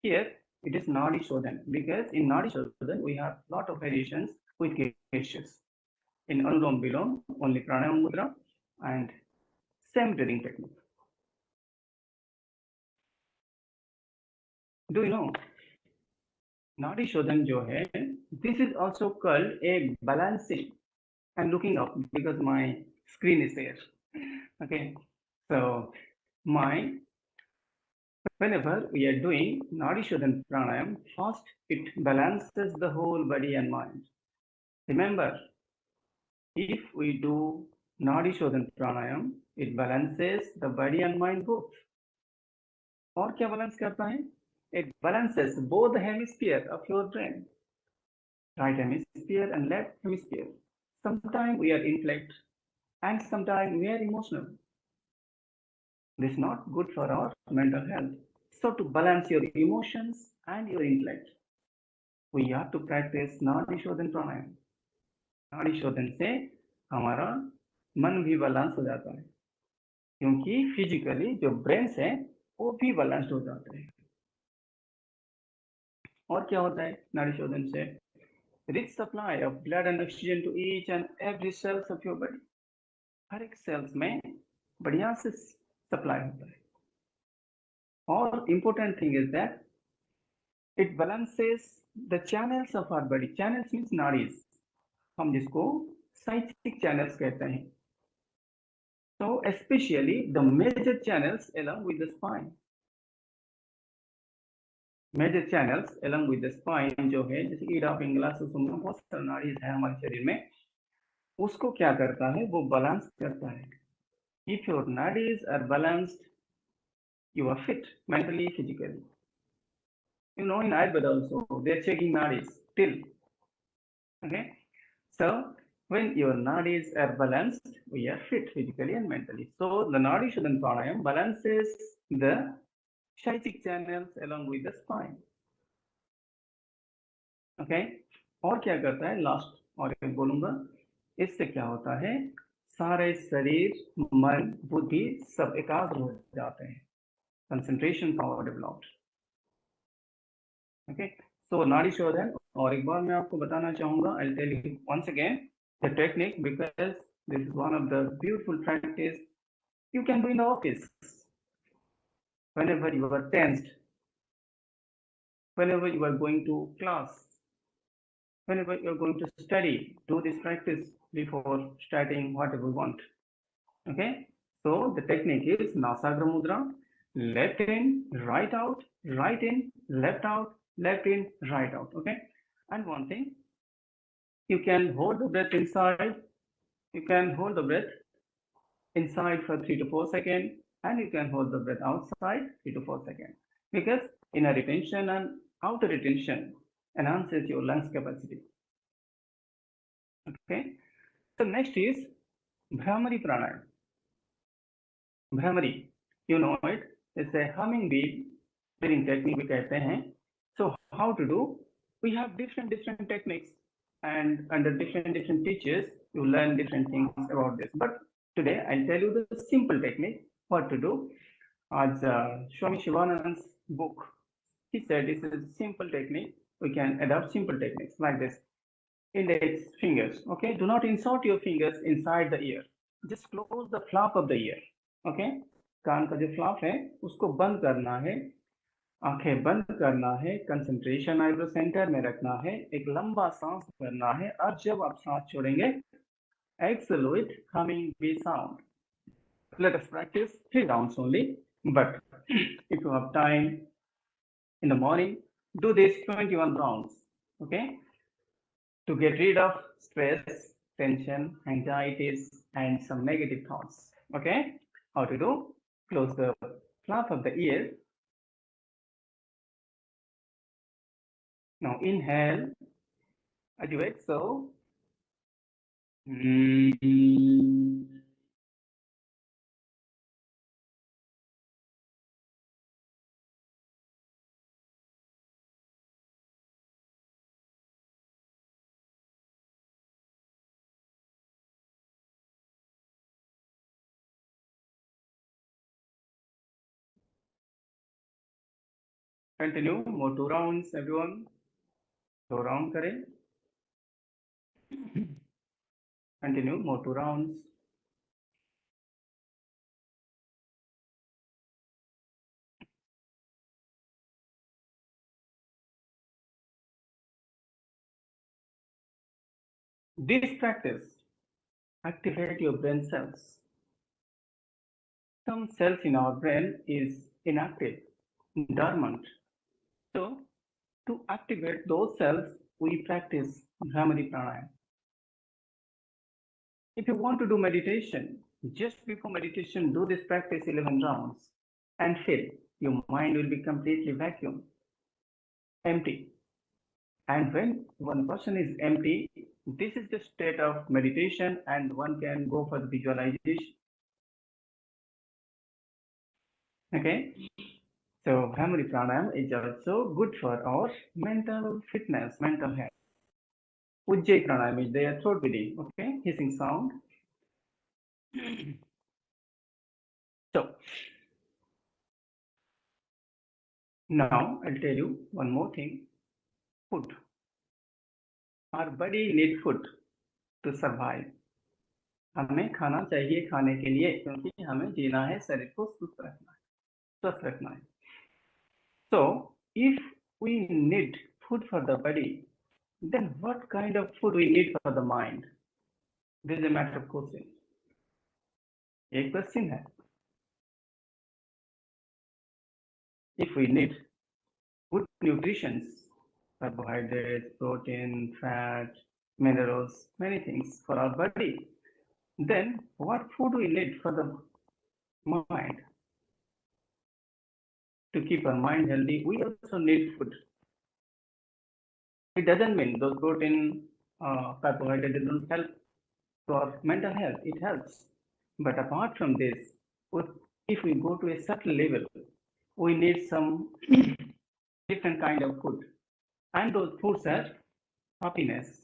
here it is Nadi Shodhan, because in Nadi Shodhan we have lot of variations with gestures. In Anulom Vilom, only pranayama mudra and same breathing technique. Do you know नाड़ी शोधन जो है, this is also called a balancing. I'm looking up because my screen is there. Okay, so whenever we are doing Nadi Shodhan Pranayam, first it balances the whole body and mind. Remember, if we do Nadi Shodhan Pranayam, it balances the body and mind both. और क्या balance करता है? It balances both the hemisphere of your brain, right hemisphere and left hemisphere. Sometimes we are intellect and sometimes we are emotional. This is not good for our mental health. So to balance your emotions and your intellect, we have to practice Nadi Shodhan Pranayam. नाड़ी शोधन से हमारा मन भी balance हो जाता है, क्योंकि फिजिकली जो ब्रेन है वो भी बैलेंस्ड हो जाते हैं। और क्या होता है नाड़ी शोधन से? Rich supply of blood and oxygen to each and every cells of your body. हर एक सेल्स में बढ़िया से सप्लाई होता है। और important thing is that it balances the channels of our body. Channels means नाड़ीज, हम जिसको साइटिक चैनल्स कहते हैं। So especially the major channels along with the spine. Major channels along with the spine जो है, जैसे ईडा पिंगला सुषुम्ना, बहुत सारे नाड़ी है हमारे शरीर में, उसको क्या करता है? वो बैलेंस करता है। If your nadis are balanced, you are fit mentally, physically. You know, in Ayurveda also they are checking nadis till. Okay, so when your nadis are balanced, we are fit physically and mentally. So the Nadi Shodhan Pranayam balances the Shaitik channels along with the spine. Okay, और क्या करता है? Last और एक बोलूंगा, इससे क्या होता है? सारे शरीर, मन, बुद्धि सब एकाग्र हो जाते हैं। Concentration power developed. Okay, so नाड़ी शोधन और एक बार मैं आपको बताना चाहूंगा, I tell you once again the technique, because this is one of the beautiful practice you can do in the office. Whenever you are tensed, whenever you are going to class, whenever you are going to study, do this practice before starting whatever you want. Okay, so the technique is Nasagra Mudra, left in, right out, right in, left out, left in, right out. Okay, and one thing, you can hold the breath inside. You can hold the breath inside for 3 to 4 seconds, and you can hold the breath outside 3 to 4 seconds, because inner retention and outer retention enhances your lungs capacity. Okay, so next is Bhramari Pranayam. Bhramari, you know it, it's a hummingbee breathing technique we कहते हैं. So how to do? We have different techniques, and under different teachers you learn different things about this. But today I'll tell you the simple technique what to do. As Swami Shivananda's book, he said this is a simple technique. We can adopt simple techniques like this. Index fingers. Okay, do not insert your fingers inside the ear. Just close the flap of the ear. Okay, कान का जो flop है उसको बंद करना है, आंखें बंद करना है, कंसंट्रेशन आईब्रो सेंटर में रखना है, एक लंबा सांस भरना है, और जब आप सांस छोड़ेंगे, exhale with humming bee sound. Let us practice 3 rounds only, but if you have time in the morning, do this 21 rounds. Okay, to get rid of stress, tension, anxieties, and some negative thoughts. Okay, how to do? Close the flap of the ear. Now inhale as you exhale. Continue, more 2 rounds, everyone. 2 rounds करें. Continue, more 2 rounds. This practice activate your brain cells. Some cells in our brain is inactive, dormant. So to activate those cells, we practice Bhramari Pranayama. If you want to do meditation, just before meditation, do this practice 11 rounds and feel your mind will be completely vacuum, empty. And when one person is empty, this is the state of meditation and one can go for the visualization. Okay, so Bhramari Pranayama is also good for our mental fitness, mental health. Ujjayi Pranayama is there, throat breathing, okay, hissing sound. So now I'll tell you one more thing. Food. Our body needs food to survive. हमें खाना चाहिए खाने के लिए, क्योंकि हमें जीना है, शरीर को स्वस्थ रखना है. So if we need food for the body, then what kind of food we need for the mind? This is a matter of question. एक क्वेश्चन है. If we need good nutrition, carbohydrates, protein, fat, minerals, many things for our body, then what food we need for the mind? To keep our mind healthy, we also need food. It doesn't mean those protein, carbohydrates don't help to our mental health. It helps. But apart from this, if we go to a certain level, we need some different kind of food. And those foods are happiness.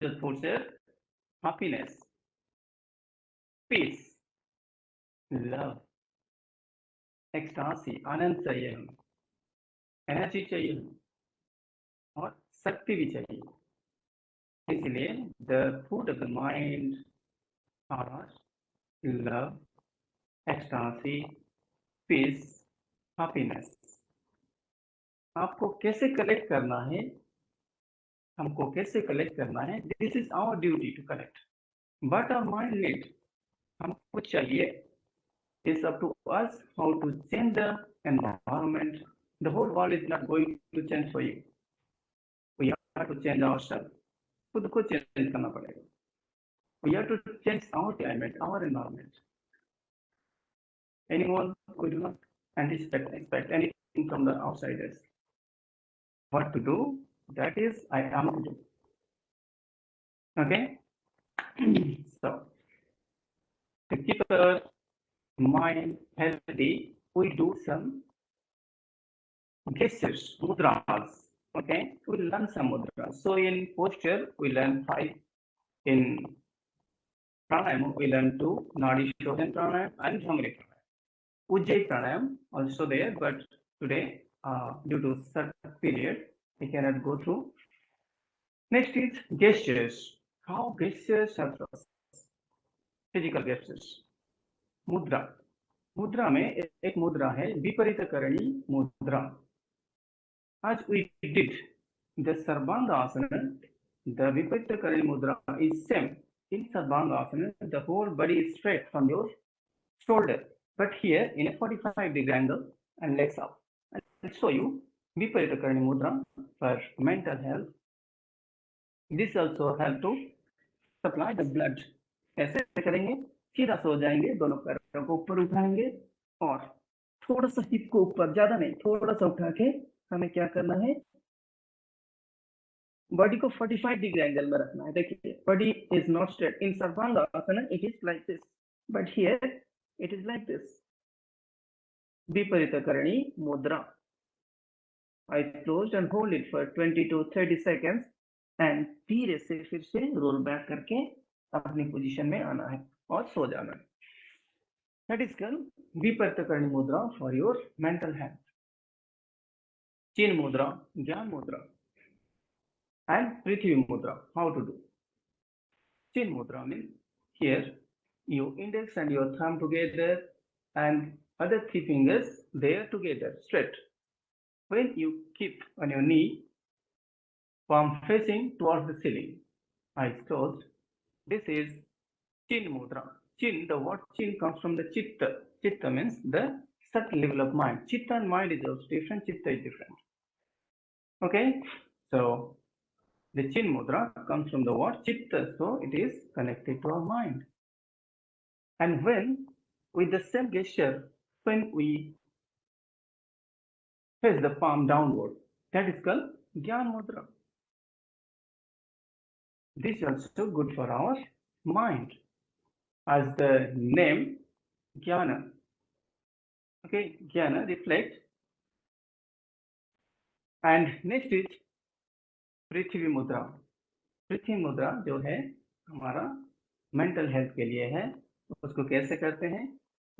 Those foods are happiness, peace, love, ecstasy, आनंद चाहिए हमें, energy चाहिए हमें, और शक्ति भी चाहिए. इसलिए the food of the mind are love, ecstasy, peace, happiness. आपको कैसे कलेक्ट करना है, हमको कैसे कलेक्ट करना है, this is our duty to collect. But our mind need, हमको चाहिए, it's up to us how to change the environment. The whole world is not going to change for you. We have to change ourself. खुद को change करना पड़ेगा. We have to change our climate, our environment. Anyone, we do not expect anything from the outsiders. What to do? That is, I am to do. Okay. So to keep our mind healthy, we do some gestures, mudras. Okay, we learn some mudras. So in posture, we learn 5. In pranayama, we learn 2: Nadi Shodhan Pranayama and Bhramari Pranayama. Ujjayi Pranayama also there, but today, due to certain period, we cannot go through. Next is gestures. How gestures help us? Physical gestures. मुद्रा. मुद्रा में एक मुद्रा है विपरीतकरणी मुद्रा. As we did the Sarvanga Asana, the viparitakarini mudra is same. In Sarvanga Asana, the whole body is straight from your shoulder, but here in a 45-degree angle and legs up. I'll show you viparitakarani mudra for mental health. This also help to supply the blood. ऐसे करेंगे, सीधा सो जाएंगे, दोनों पैरों को ऊपर उठाएंगे और थोड़ा सा हिप को ऊपर, ज्यादा नहीं, थोड़ा सा उठा के हमें क्या करना है, बॉडी को 45 डिग्री एंगल में रखना है. देखिए, body is not straight. In Sarvanga asana it is like this, but here it is like this. Viparitakarani mudra. Eyes closed and hold it for 20 to 30 seconds and धीरे से फिर से रोल बैक करके अपनी पोजीशन में आना है और सो जाना है. That is called विपरीतकरणी मुद्रा for your mental health. चिन्ह मुद्रा, ज्ञान मुद्रा and पृथ्वी मुद्रा. How to do? चिन्ह मुद्रा means here your index and your thumb together and other 3 fingers there together straight. When you keep on your knee, palm facing towards the ceiling, eyes closed, this is Chin Mudra. Chin, the word Chin comes from the Chitta. Chitta means the subtle level of mind. Chitta and mind is also different, Chitta is different. Okay, so the Chin Mudra comes from the word Chitta, so it is connected to our mind. And when, with the same gesture, when we face the palm downward, that is called Gyan Mudra. This is also good for our mind, as the name Jnana. Okay, Jnana reflect. And next is पृथ्वी मुद्रा. पृथ्वी मुद्रा जो है हमारा mental health के लिए है, उसको कैसे करते हैं?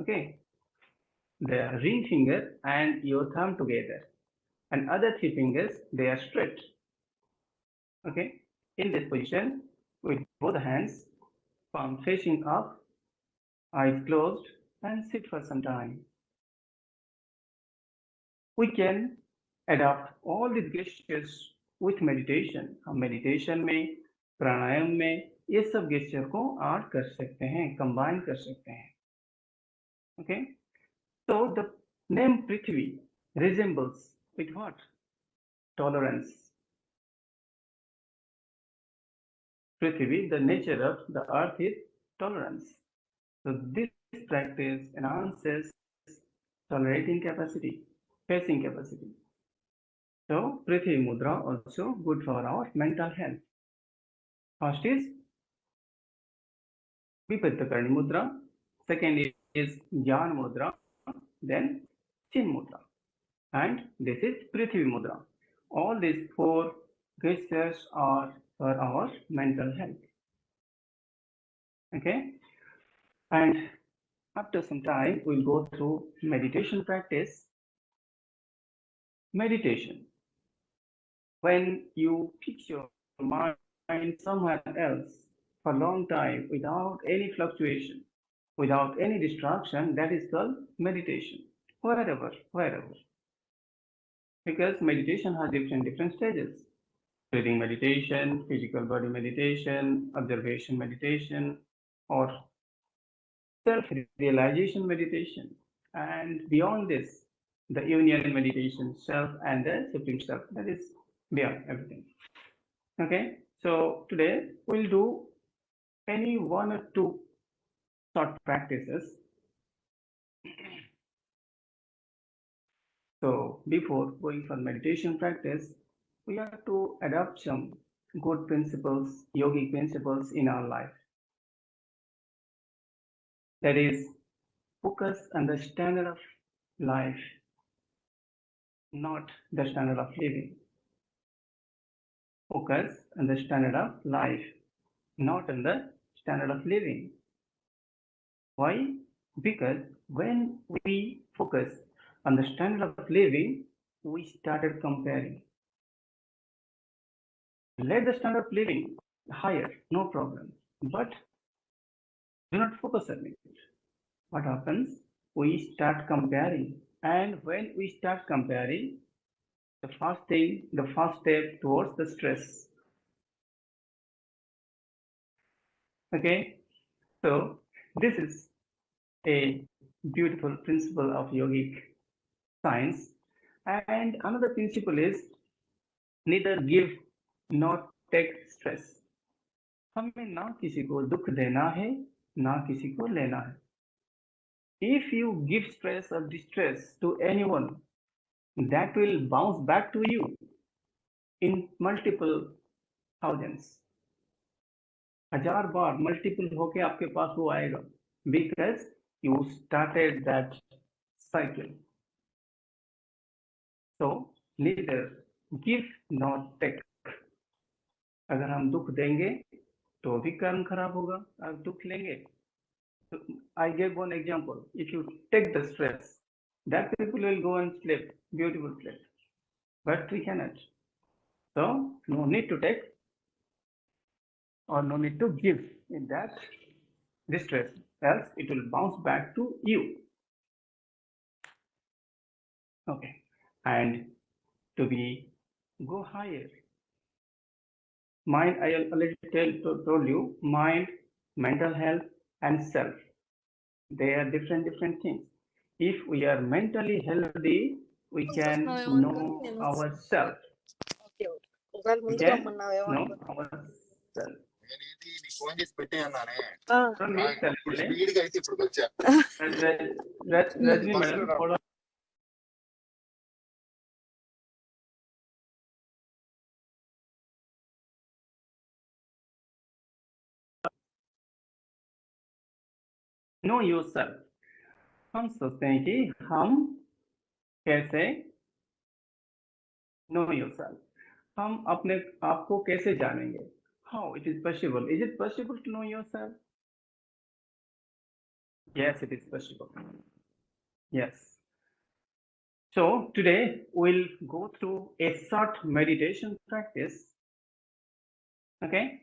Okay, the ring finger and your thumb together, and other 3 fingers they are straight. Okay, in this position with both hands, palm facing up, eyes closed, and sit for some time. We can adopt all these gestures with meditation. हम meditation में, प्राणायाम में ये सब gesture को add कर सकते हैं, combine कर सकते हैं. Okay, so the name Prithvi resembles with what? Tolerance. Prithvi, the nature of the earth is tolerance. So this practice enhances tolerating capacity, facing capacity. So Prithvi Mudra also good for our mental health. First is Viparitta Mudra, second is Jnana Mudra, then Chin Mudra, and this is Prithvi Mudra. All these 4 gestures are for our mental health. Okay, and after some time we'll go through meditation practice. Meditation, when you fix your mind somewhere else for a long time without any fluctuation, without any distraction, that is called meditation. Wherever. Because meditation has different stages. Breathing meditation, physical body meditation, observation meditation, or self-realization meditation. And beyond this, the union meditation, self and the supreme self, that is beyond everything. Okay, so today we'll do any 1 or 2 short practices. So before going for meditation practice, we have to adopt some good principles, yogic principles in our life. That is, focus on the standard of life, not the standard of living. Focus on the standard of life, not on the standard of living. Why? Because when we focus on the standard of living, we started comparing. Let the standard of living higher, no problem, but do not focus on it. What happens? We start comparing, and when we start comparing, the first step towards the stress. Okay, so this is a beautiful principle of yogic science. And another principle is neither give nor take stress. हमें ना किसी को दुख देना है, ना किसी को लेना है. If you give stress or distress to anyone, that will bounce back to you in multiple thousands. 1000 bar multiple होके आपके पास वो आएगा, because you started that cycle. So neither give nor take. अगर हम दुख देंगे तो भी कर्म खराब होगा, अगर दुख लेंगे तो I gave one example. If you take the stress, that people will go and sleep, beautiful sleep, but we cannot. So no need to take or no need to give in that distress, else it will bounce back to you. Okay, and to be go higher. Mind, I already told you, mind, mental health, and self. They are different things. If we are mentally healthy, we can know ourselves. We can know ourselves. Don't need self. Rajni madam, follow. Know yourself. हम सोचते हैं कि हम कैसे know yourself. हम अपने आप को कैसे जानेंगे? How it is possible? Is it possible to know yourself? Yes, it is possible. Yes. So today we'll go through a short meditation practice. Okay.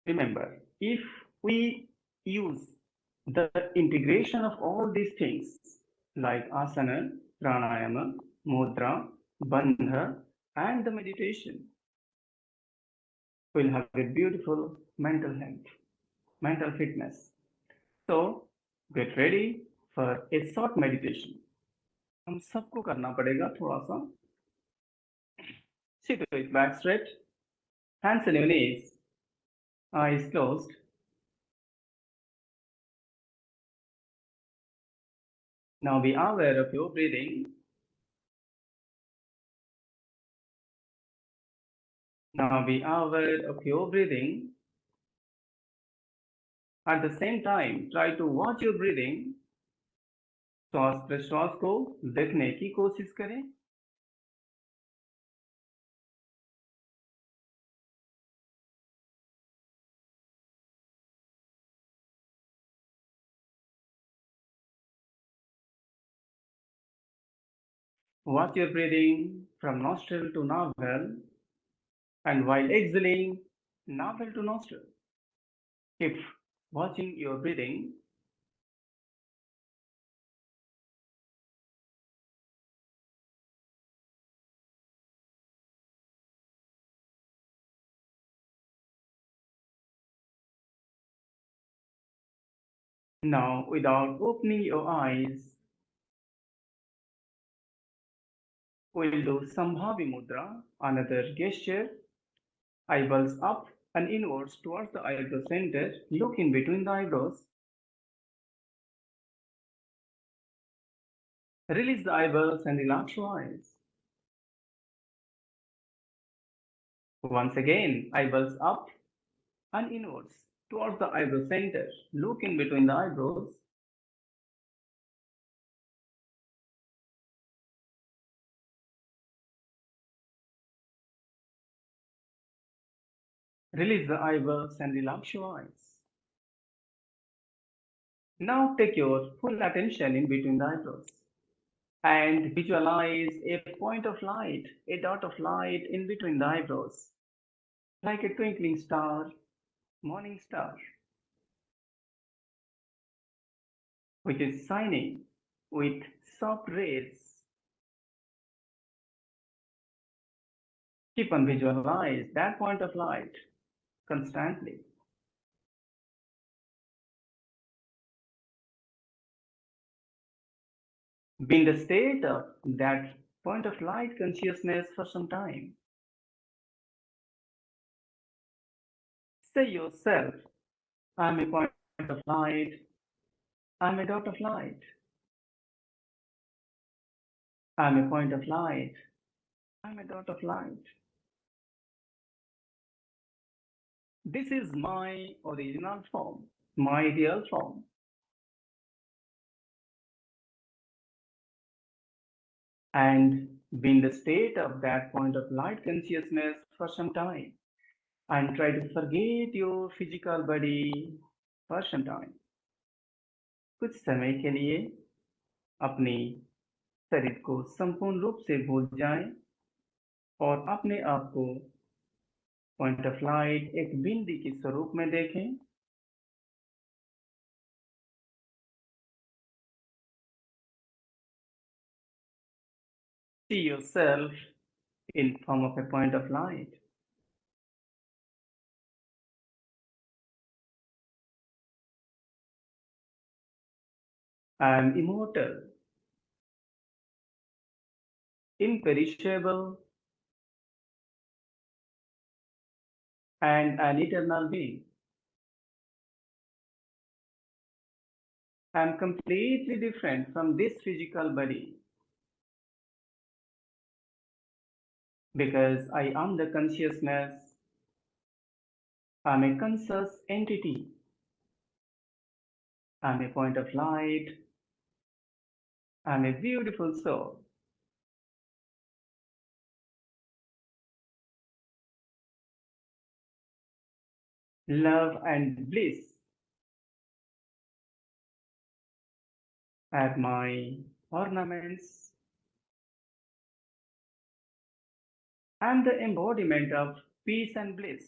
Remember, if we use the integration of all these things like asana, pranayama, mudra, bandha, and the meditation, we'll have a beautiful mental health, mental fitness. So get ready for a short meditation. हम सबको करना पड़ेगा थोड़ा सा. Sit with back straight, hands on your knees, eyes closed. Now be aware of your breathing. Now be aware of your breathing. At the same time, try to watch your breathing. श्वास प्रश्वास को देखने की कोशिश करें. Watch your breathing from nostril to navel, and while exhaling, navel to nostril. Keep watching your breathing. Now, without opening your eyes, we'll do Sambhavi Mudra, another gesture. Eyeballs up and inwards towards the eyebrow center. Look in between the eyebrows. Release the eyeballs and relax your eyes. Once again, eyeballs up and inwards towards the eyebrow center. Look in between the eyebrows. Release the eyeballs and relax your eyes. Now take your full attention in between the eyebrows and visualize a point of light, a dot of light in between the eyebrows, like a twinkling star, morning star, which is shining with soft rays. Keep on visualize that point of light constantly. Be in the state of that point of light consciousness for some time. Say yourself, I'm a point of light, I'm a dot of light, I'm a point of light, I'm a dot of light. This is my original form, my real form. And be in the state of that point of light consciousness for some time. And try to forget your physical body for some time. कुछ समय के लिए अपनी शरीर को संपूर्ण रूप से भूल जाएं और अपने आप को पॉइंट ऑफ लाइट एक बिंदी के स्वरूप में देखें. See yourself in form of a point of light. I am immortal, imperishable, and an eternal being. I am completely different from this physical body because I am the consciousness. I am a conscious entity. I am a point of light. I am a beautiful soul. Love and bliss are my ornaments. I am the embodiment of peace and bliss.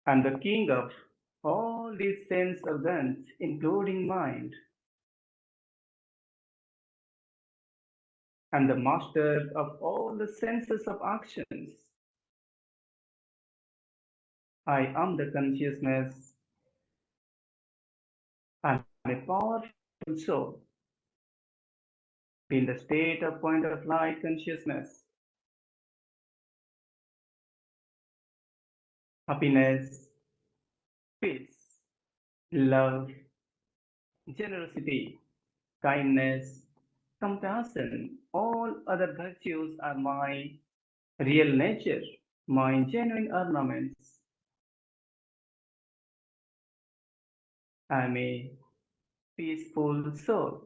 I am the king of all these sense organs, including mind. I am the master of all the senses of actions. I am the consciousness. I am a powerful soul in the state of point of light consciousness. Happiness, peace, love, generosity, kindness, compassion, all other virtues are my real nature, my genuine ornaments. I am a peaceful soul.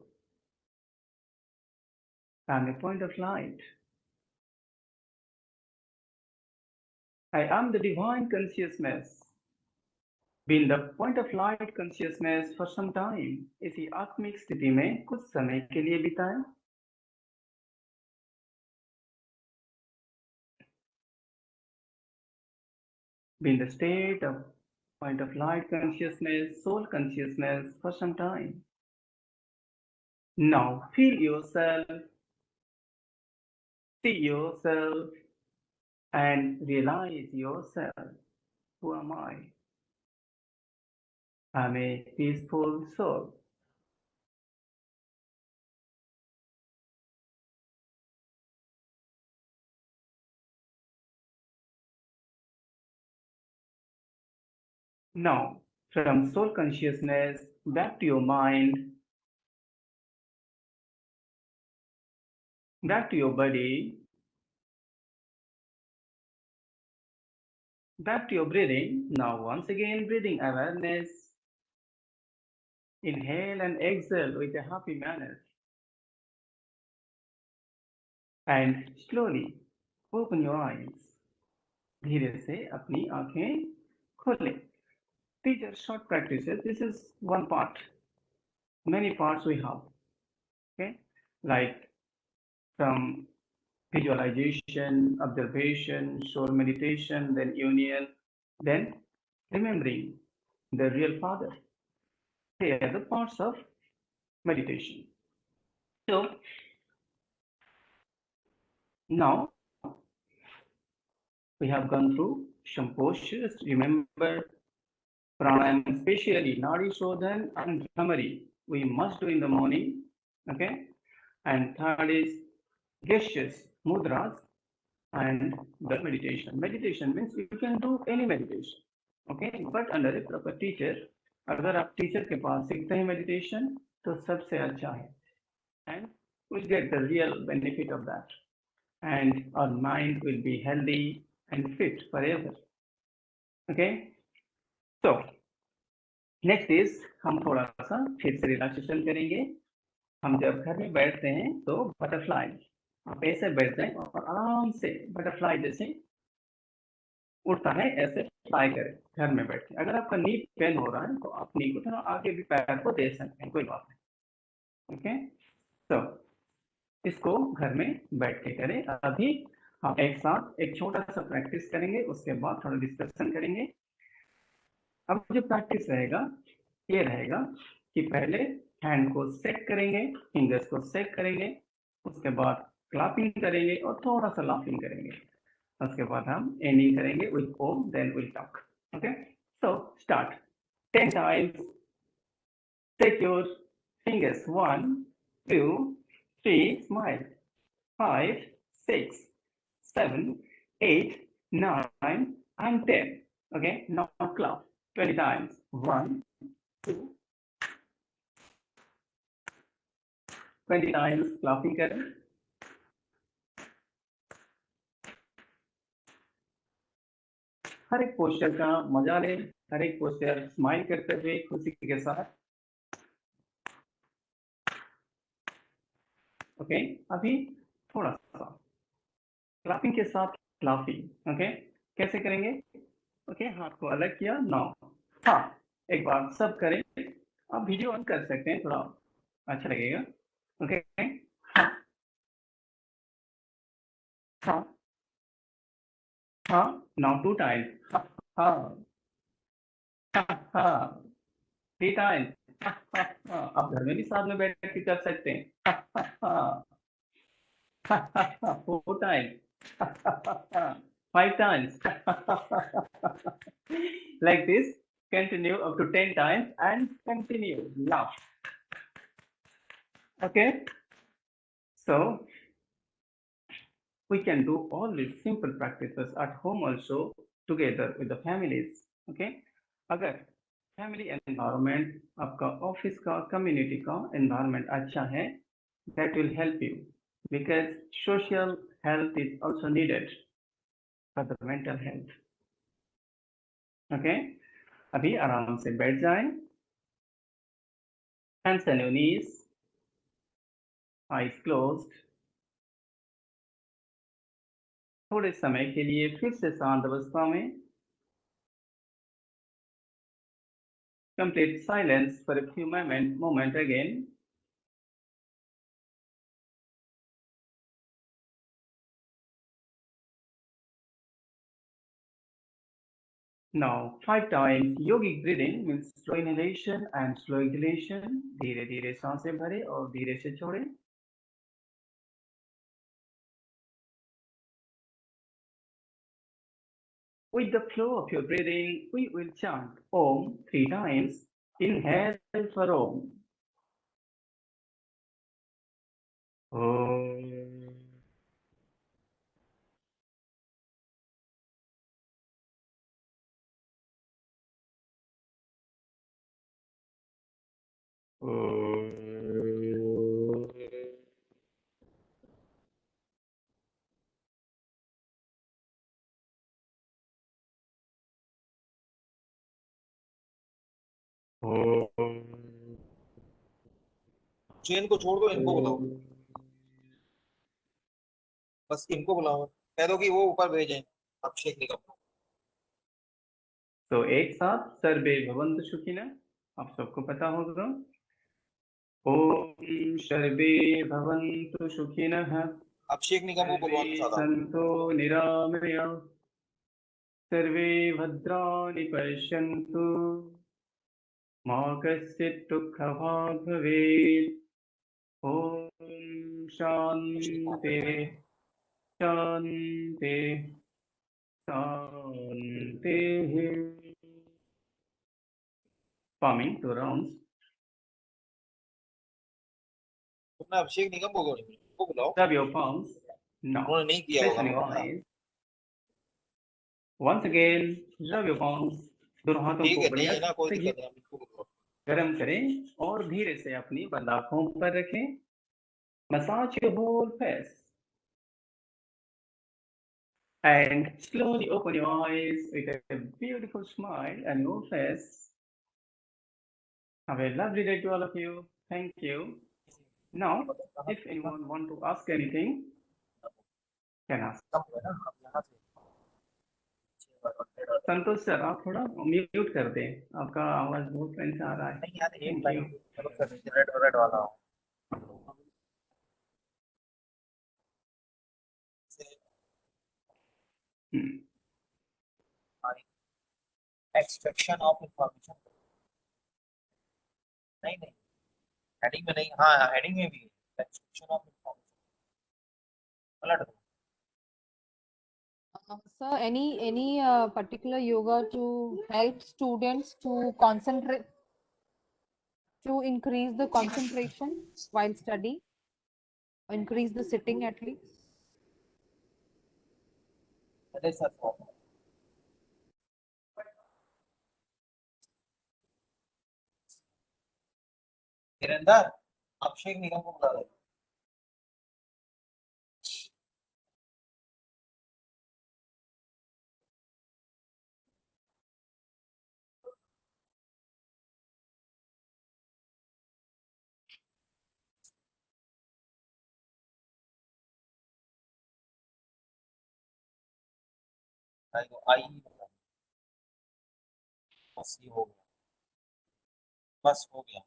I am a point of light. I am the divine consciousness. Been the point of light consciousness for some time. इसी आत्मिक स्थिति में कुछ समय के लिए बिताएं. Been the state of point of light consciousness, soul consciousness for some time. Now feel yourself, see yourself, and realize yourself. Who am I? I'm a peaceful soul. Now, from soul consciousness back to your mind, back to your body, back to your breathing. Now, once again, breathing awareness. Inhale and exhale with a happy manner. And slowly open your eyes. धीरे से अपनी आंखें खोलें. These are short practices. This is one part. Many parts we have. Okay, like from visualization, observation, soul meditation, then union, then remembering the real Father. They are the parts of meditation. So now we have gone through some postures. Remember pranayama, especially Nadi Shodhan and Bhramari, we must do in the morning. Okay, and third is gestures, mudras, and the meditation. Meditation means you can do any meditation. Okay, but under a proper teacher. अगर आप teacher के पास सीखते हैं meditation तो सबसे अच्छा है. And we'll get the real benefit of that. And our mind will be healthy and fit forever. Okay, so next is हम थोड़ा सा फिर से रिलैक्सेशन करेंगे. हम जब घर में बैठते हैं तो बटरफ्लाई, आप ऐसे बैठते हैं और आराम से बटरफ्लाई जैसे उड़ता है, ऐसे फ्लाई करें घर में बैठ के. अगर आपका नी पेन हो रहा है तो आप नी को थोड़ा आगे भी पैर को दे सकते हैं, कोई बात नहीं. ओके, तो इसको घर में बैठ के करें. अभी हम एक साथ एक छोटा सा प्रैक्टिस करेंगे, उसके बाद थोड़ा डिस्कशन करेंगे. अब जो प्रैक्टिस रहेगा ये रहेगा कि पहले हैंड को सेट करेंगे, फिंगर्स को सेट करेंगे, उसके बाद क्लैपिंग करेंगे और थोड़ा सा लाफिंग करेंगे। उसके बाद हम एंडिंग करेंगे with Om, then will talk. Okay, so start. 10 times. Take your fingers. 1, 2, 3, smile. 5, 6, 7, 8, 9, and 10. Okay, now clap 20 times. 1, 2, 20 times clapping करें। हर एक पोस्टर का मजा लें, हर एक पोस्टर स्माइल करते हुए खुशी के साथ। ओके, अभी थोड़ा सा क्लैपिंग के साथ क्लैपिंग। ओके, कैसे करेंगे? ओके, हाथ को अलग किया, नौ। हाँ, एक बार सब करें। आप वीडियो ऑन कर सकते हैं, थोड़ा अच्छा लगेगा। ओके, हाँ हाँ हाँ, नाउ 2 times। हाँ हाँ हाँ हाँ, 3 times। हाँ हाँ हाँ, आप घर में भी साथ में बैठ के कर सकते हैं। हाँ हाँ हाँ, 4 times। 5 times। Like this, continue up to 10 times and continue. Laugh. Okay, so we can do all these simple practices at home also together with the families. Okay, अगर फैमिली एनवायरनमेंट, आपका ऑफिस का, community का environment अच्छा है, that will help you because social health is also needed for the mental health. Okay, अभी आराम से बैठ जाएं, hands on your knees, eyes closed। थोड़े समय के लिए फिर से शांत अवस्था में, complete silence for a few moment again। Now 5 times yogic breathing means slow inhalation and slow exhalation। धीरे धीरे सांसें भरें और धीरे से छोड़ें। With the flow of your breathing, we will chant Om 3 times. Inhale for Om. Om. Chain को छोड़ दो, इनको बुलाओ, बस इनको बुलाओ, कह दो कि वो ऊपर भेजें अभिषेक निगम। तो एक साथ सर्वे भवन्तु सुखिनः, आप सबको पता होगा। ओम सर्वे भवन्तु सुखिनः, अभिषेक निगम को बुलवाओ सर्वे सादा। सन्तु निरामया, सर्वे भद्राणि पश्यन्तु, मा कश्चित् दुःखभाग् भवेत्। ओम शांति शांति शांति। Palming 2 rounds। तुमने अभिषेक निगम को बुलाओ। Rub your palms. Now, उन्होंने नहीं किया place होगा on your ना। eyes. Once again, rub your palms. दोनों हाथों ठीक को है, नहीं बढ़िया है ना, कोई से दिक्कत नहीं, इनको बुलाओ। गरम करें और धीरे से अपनी बंद आंखों पर रखें। Massage your whole face and slowly open your eyes with a beautiful smile on your face. Have a lovely day to all of you. Thank you. Now, if anyone want to ask anything, can ask. Santosh sir, आप थोड़ा mute कर दें, आपका आवाज बहुत time से आ रहा है। नहीं यार, एक Thank टाइम you. चलो सर, रेड वाला हो। एक्सट्रैक्शन ऑफ इंफॉर्मेशन, नहीं नहीं, हेडिंग में नहीं, हाँ हेडिंग में भी है, description of information, पलट दो। Sir, any particular yoga to help students to concentrate, to increase the concentration while study, increase the sitting at least? That is her problem. Dhirendra, अभिषेक निगम को बुला दो। आई बस ये हो गया, बस हो गया।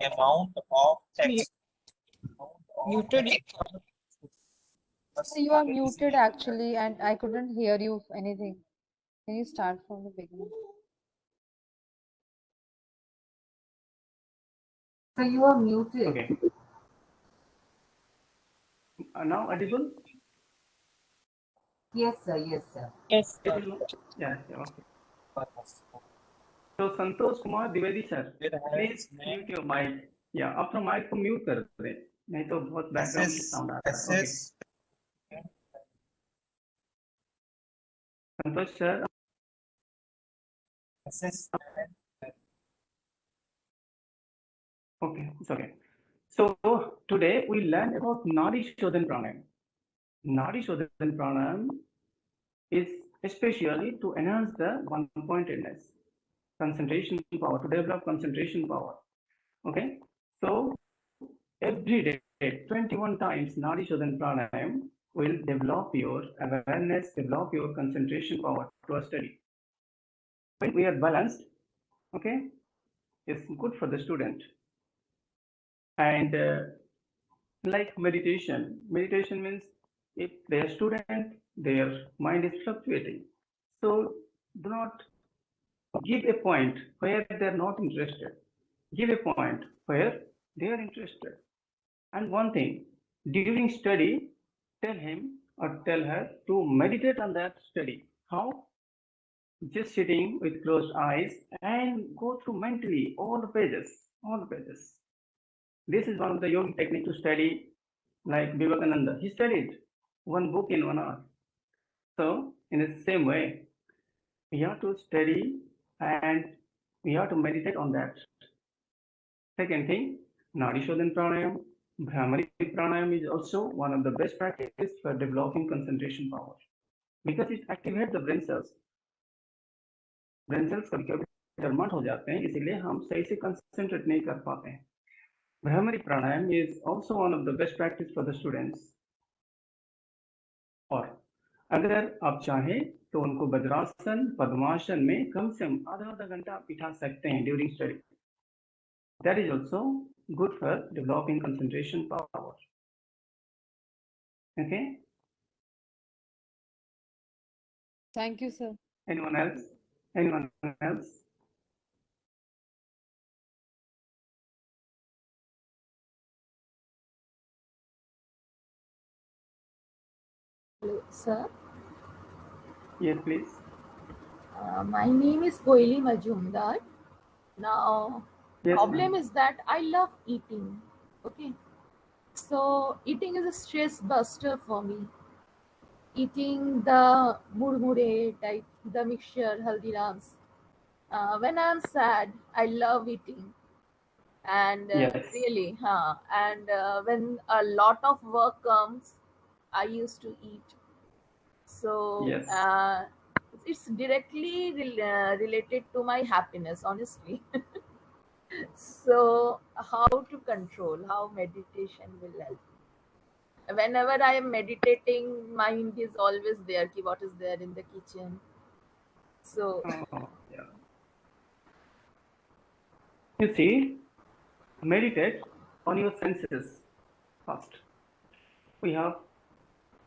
Amount of text. Muted. बस You are आगे किसी muted ने- actually, and I couldn't hear you anything. Can you start from the beginning? So you are muted. Okay. Now audible? Yes, sir. Yes, sir. Yes, It sir. is not- Yeah, okay. बस So Santosh Kumar Dwivedi sir, It has please name- mute your mic. Yeah, अपना mic को mute कर दें, नहीं तो बहुत background SS sound आ रहा है. Okay. Santosh sir, SS okay, it's okay. So today we learn about Nadi Shodhan Pranayam. Nadi Shodhan Pranayam is especially to enhance the one-pointedness, concentration power, to develop concentration power. Okay, so every day 21 times Nadi Shodhan Pranayam will develop your awareness, develop your concentration power to a study. When we are balanced, okay, it's good for the student. And like meditation means if they are student, their mind is fluctuating. So do not give a point where they are not interested. Give a point where they are interested. And one thing, during study, tell him or tell her to meditate on that study. How? Just sitting with closed eyes and go through mentally all the pages, all the pages. This is one of the yogic technique to study, like Vivekananda. He studied one book in 1 hour. So in the same way, we have to study and we have to meditate on that. Second thing, Nadi Shodhan Pranayam, Bhramari Pranayam is also one of the best practices for developing concentration power because it activates the brain cells. Brain cells कभी-कभी dormant हो जाते हैं, इसीलिए हम सही से concentrate नहीं कर पाते हैं. Bhramari Pranayam is also one of the best practice for the students. और अगर आप चाहें तो उनको वज्रासन, पद्मासन में कम से कम आधा घंटा बिठा सकते हैं during study. That is also good for developing concentration power. Okay. Thank you, sir. Anyone else? Anyone else? Hello, sir. Yes, please. My name is Koili Majumdar. Now, Yes, problem ma'am. is that I love eating. Okay. So eating is a stress buster for me. Eating the murmure type, the mixture, haldirams. When I'm sad, I love eating. And Yes. really, and when a lot of work comes, I used to eat. So Yes. it's directly related to my happiness, honestly. So how to control, how meditation will help? Whenever I am meditating, mind is always there. Ki what is there in the kitchen? So Oh, yeah. You see, meditate on your senses first. We have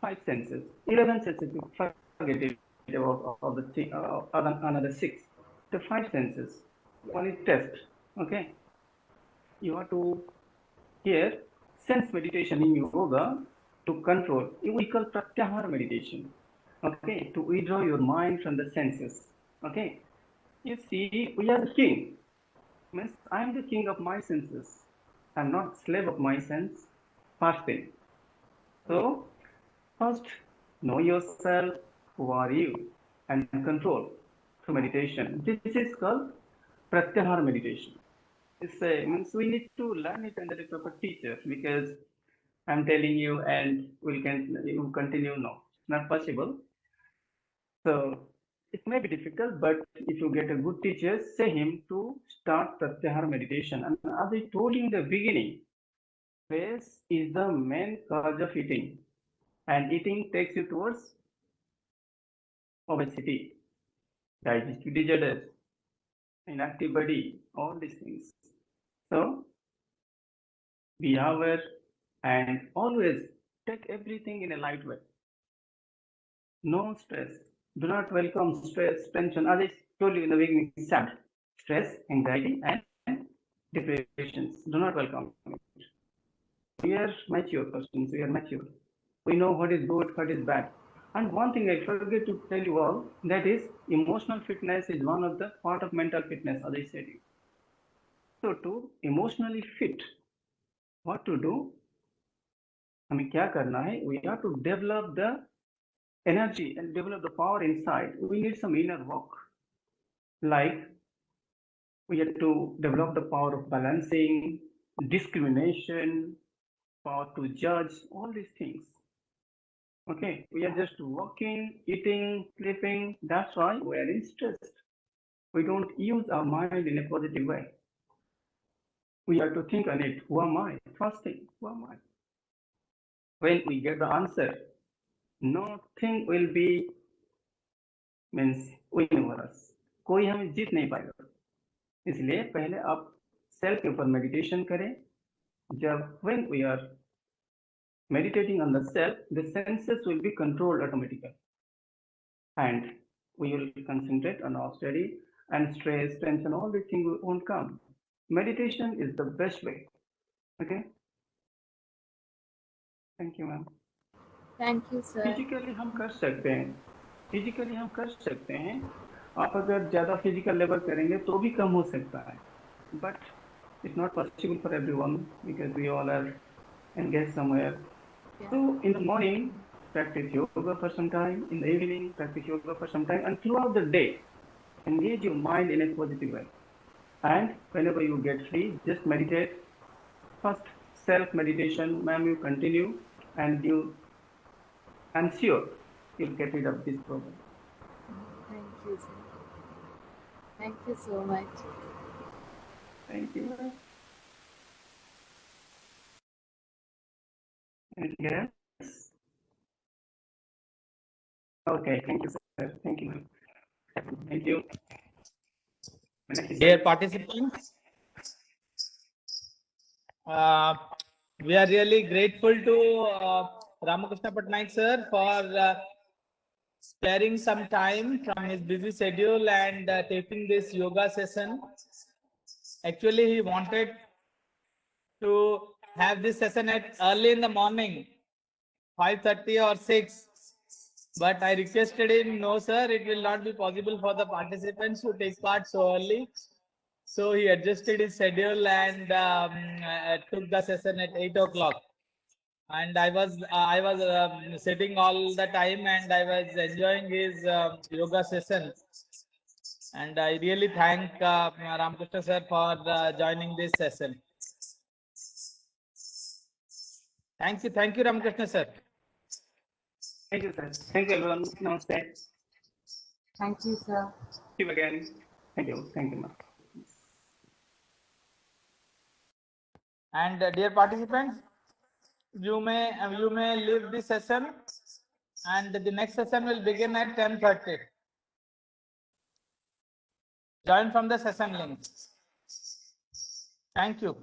5 senses, 11 senses. You forget it about all the another 6. The 5 senses. One is taste. Okay, you have to here sense meditation in yoga to control. We call pratyahara meditation. Okay, to withdraw your mind from the senses. Okay, you see, we are the king. Means I am the king of my senses. I am not slave of my sense. First thing. So first, know yourself. Who are you? And control through meditation. This is called pratyahara meditation. It's means we need to learn it under the proper teacher, because I'm telling you and you continue. No, not possible. So it may be difficult, but if you get a good teacher, say him to start pratyahara meditation. And as I told you in the beginning, stress is the main cause of eating, and eating takes you towards obesity, digestive disorders, inactive body, all these things. So be aware and always take everything in a light way. No stress. Do not welcome stress, tension. As I told you in the beginning, sad, stress, anxiety, and depressions. Do not welcome it. We are mature persons. We are mature. We know what is good, what is bad. And one thing I forget to tell you all, that is emotional fitness is one of the part of mental fitness, as I said you. So to emotionally fit, what to do? हमें क्या करना है? We have to develop the energy and develop the power inside. We need some inner work. Like we have to develop the power of balancing, discrimination, power to judge, all these things. Okay, we are just working, eating, sleeping. That's why we are in stress. We don't use our mind in a positive way. We have to think on it. Who am I? First thing, who am I? When we get the answer, nothing will be means win over us. कोई हमें जीत नहीं पाएगा. इसलिए पहले आप self के ऊपर meditation करें. जब when we are meditating on the self, the senses will be controlled automatically, and we will concentrate on our study, and stress, tension, all these things won't come. Meditation is the best way. Okay. Thank you, ma'am. Thank you, sir. Physically हम कर सकते हैं. Physically हम कर सकते हैं. आप अगर ज़्यादा फिजिकल लेवल करेंगे तो भी कम हो सकता है. But it's not possible for everyone because we all are engaged somewhere. Yeah. So in the morning, practice yoga for some time. In the evening, practice yoga for some time. And throughout the day, engage your mind in a positive way. And whenever you get free, just meditate. First, self-meditation, ma'am, you continue. And I'm sure you'll get rid of this problem. Thank you, sir. Thank you so much. Thank you. Anything else? Okay, thank you, sir. Thank you. Thank you. Dear participants, we are really grateful to Ramakrishna Patnaik sir for sparing some time from his busy schedule and taking this yoga session. Actually, he wanted to have this session at early in the morning, 5:30 or 6. But I requested him, no sir, it will not be possible for the participants to take part so early. So he adjusted his schedule and took the session at 8 o'clock. And I was sitting all the time and I was enjoying his yoga session. And I really thank Ramakrishna sir for joining this session. Thank you, Ramakrishna sir. Thank you, sir. Thank you, everyone. Namaste. Thank you, sir. See you again. Thank you. Thank you, ma'am. And dear participants, you may leave this session, and the next session will begin at 10:30. Join from the session link. Thank you.